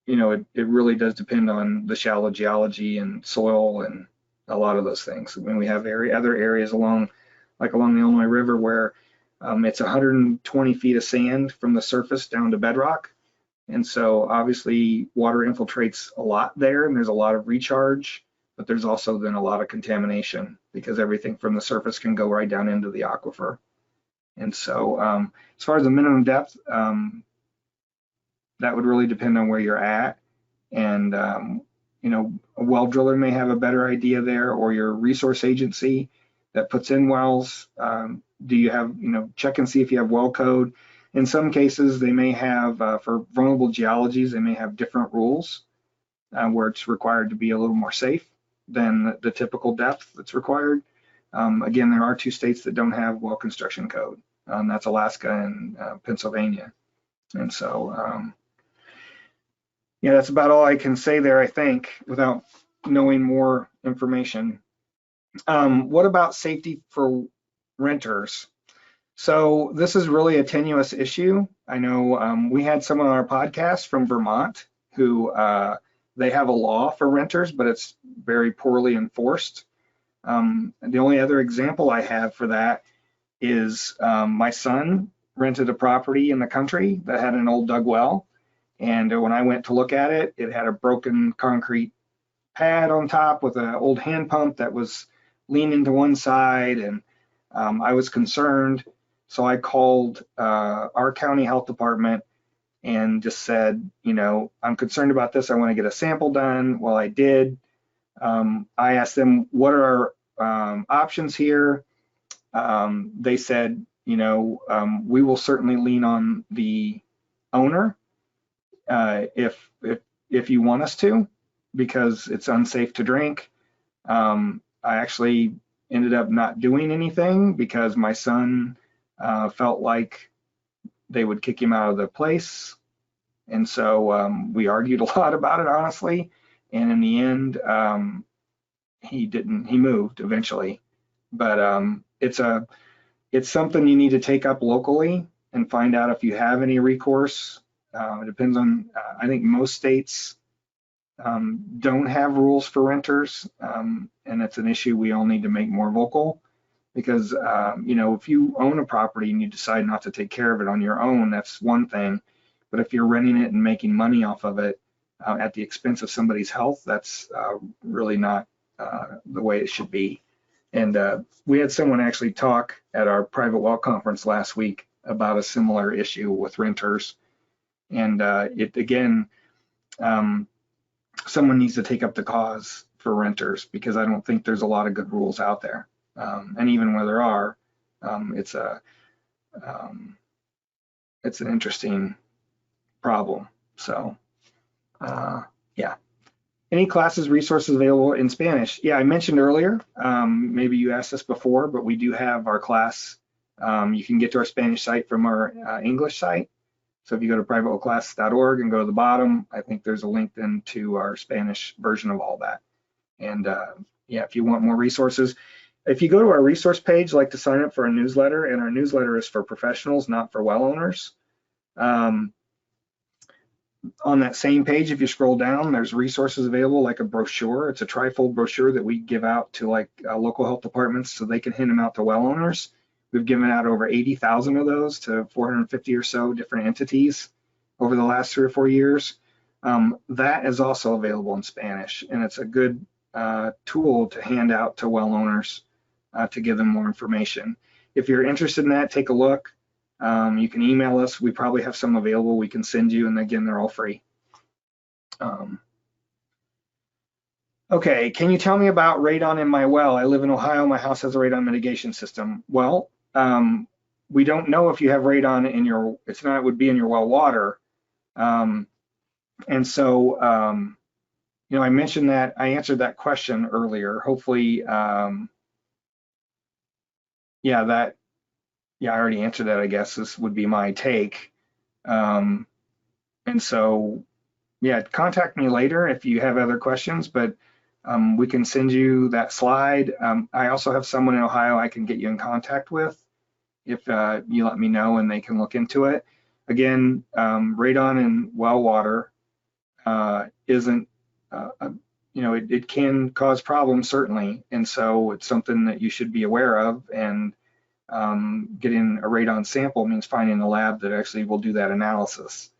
you know, it really does depend on the shallow geology and soil and a lot of those things. I mean, we have other areas along the Illinois River where it's 120 feet of sand from the surface down to bedrock. And so obviously water infiltrates a lot there and there's a lot of recharge, but there's also then a lot of contamination because everything from the surface can go right down into the aquifer. And so as far as the minimum depth, that would really depend on where you're at. And, you know, a well driller may have a better idea there, or your resource agency that puts in wells. Do you have, you know, check and see if you have well code. In some cases, they may have, for vulnerable geologies, they may have different rules where it's required to be a little more safe than the typical depth that's required. Again, there are 2 states that don't have well construction code. That's Alaska and Pennsylvania. And so, yeah, that's about all I can say there, I think, without knowing more information. What about safety for renters? So this is really a tenuous issue. I know we had someone on our podcast from Vermont who they have a law for renters, but it's very poorly enforced. The only other example I have for that is my son rented a property in the country that had an old dug well. And when I went to look at it, it had a broken concrete pad on top with an old hand pump that was leaning to one side. And I was concerned. So I called our county health department and just said, you know, I'm concerned about this. I want to get a sample done. Well, I did. I asked them, what are our options here? They said, you know, we will certainly lean on the owner if you want us to, because it's unsafe to drink. I actually ended up not doing anything because my son felt like they would kick him out of the place. And so we argued a lot about it, honestly. And in the end, he moved eventually. But it's something you need to take up locally and find out if you have any recourse. It depends on, I think most states don't have rules for renters, and it's an issue we all need to make more vocal, because you know, if you own a property and you decide not to take care of it on your own, that's one thing. But if you're renting it and making money off of it at the expense of somebody's health, that's really not the way it should be. And we had someone actually talk at our private well conference last week about a similar issue with renters. And it again, someone needs to take up the cause for renters, because I don't think there's a lot of good rules out there. And even where there are, it's an interesting problem. So yeah. Any classes, resources available in Spanish? Yeah, I mentioned earlier, maybe you asked this before, but we do have our class. You can get to our Spanish site from our English site. So if you go to privatewellclass.org and go to the bottom, I think there's a link then to our Spanish version of all that. And yeah, if you want more resources, if you go to our resource page, like to sign up for a newsletter, and our newsletter is for professionals, not for well owners. On that same page, if you scroll down, there's resources available, like a brochure. It's a trifold brochure that we give out to like local health departments so they can hand them out to well owners. We've given out over 80,000 of those to 450 or so different entities over the last 3 or 4 years. That is also available in Spanish, and it's a good tool to hand out to well owners to give them more information. If you're interested in that, take a look. You can email us. We probably have some available we can send you, and again, they're all free. Okay, can you tell me about radon in my well? I live in Ohio. My house has a radon mitigation system. Well, we don't know if you have radon in your, it would be in your well water. And so, I mentioned that, I answered that question earlier. Hopefully, I already answered that, I guess. This would be my take. And so, contact me later if you have other questions, but we can send you that slide. I also have someone in Ohio I can get you in contact with if you let me know and they can look into it. Again, radon in well water isn't, it can cause problems certainly. And so it's something that you should be aware of, and getting a radon sample means finding a lab that actually will do that analysis.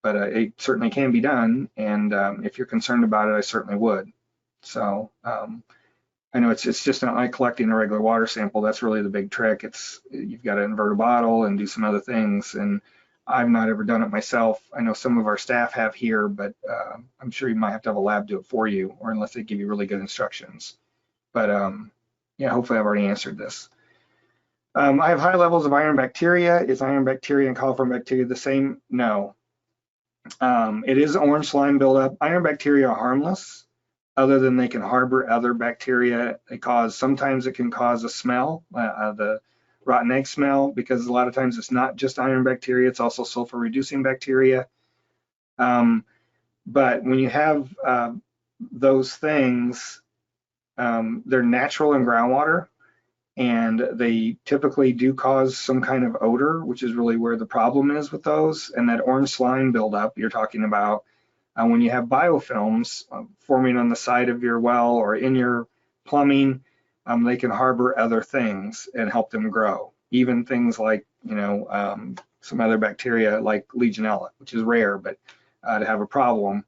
But it certainly can be done, and if you're concerned about it, I certainly would. So I know it's just not like collecting a regular water sample. That's really the big trick. You've got to invert a bottle and do some other things, and I've not ever done it myself. I know some of our staff have here, but I'm sure you might have to have a lab do it for you, or unless they give you really good instructions. But hopefully I've already answered this. I have high levels of iron bacteria. Is iron bacteria and coliform bacteria the same? No. It is orange slime buildup. Iron bacteria are harmless, other than they can harbor other bacteria. Sometimes it can cause a smell, the rotten egg smell, because a lot of times it's not just iron bacteria, it's also sulfur reducing bacteria. But when you have those things, they're natural in groundwater, and they typically do cause some kind of odor, which is really where the problem is with those. And that orange slime buildup you're talking about, when you have biofilms forming on the side of your well or in your plumbing, they can harbor other things and help them grow. Even things like, some other bacteria like Legionella, which is rare, but to have a problem.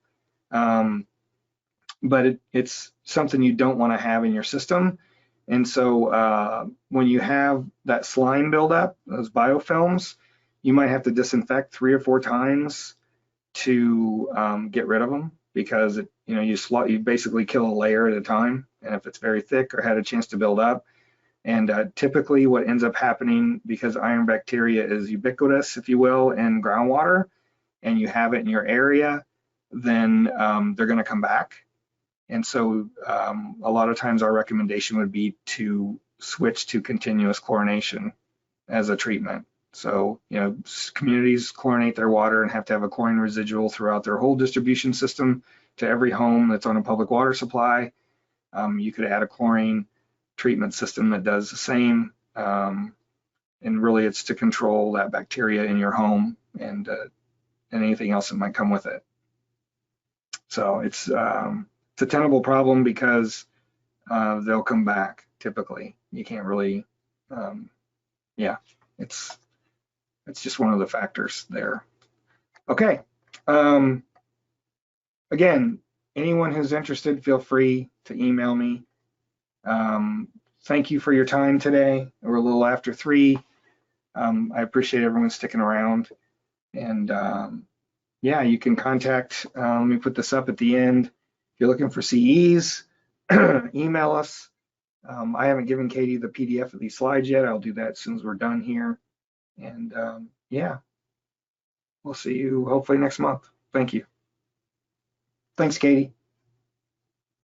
But it's something you don't want to have in your system. And so when you have that slime buildup, those biofilms, you might have to disinfect 3 or 4 times to get rid of them, because you basically kill a layer at a time. And if it's very thick or had a chance to build up, and typically what ends up happening, because iron bacteria is ubiquitous, if you will, in groundwater, and you have it in your area, then they're going to come back. And so a lot of times our recommendation would be to switch to continuous chlorination as a treatment. So, communities chlorinate their water and have to have a chlorine residual throughout their whole distribution system to every home that's on a public water supply. You could add a chlorine treatment system that does the same. And really it's to control that bacteria in your home and anything else that might come with it. So it's a tenable problem, because they'll come back typically. You can't really, it's just one of the factors there. Okay. Again, anyone who's interested, feel free to email me. Thank you for your time today. We're a little after 3. I appreciate everyone sticking around. And you can contact, let me put this up at the end. If you're looking for CEs, email us. I haven't given Katie the PDF of these slides yet. I'll do that as soon as we're done here. And we'll see you hopefully next month. Thank you. Thanks, Katie.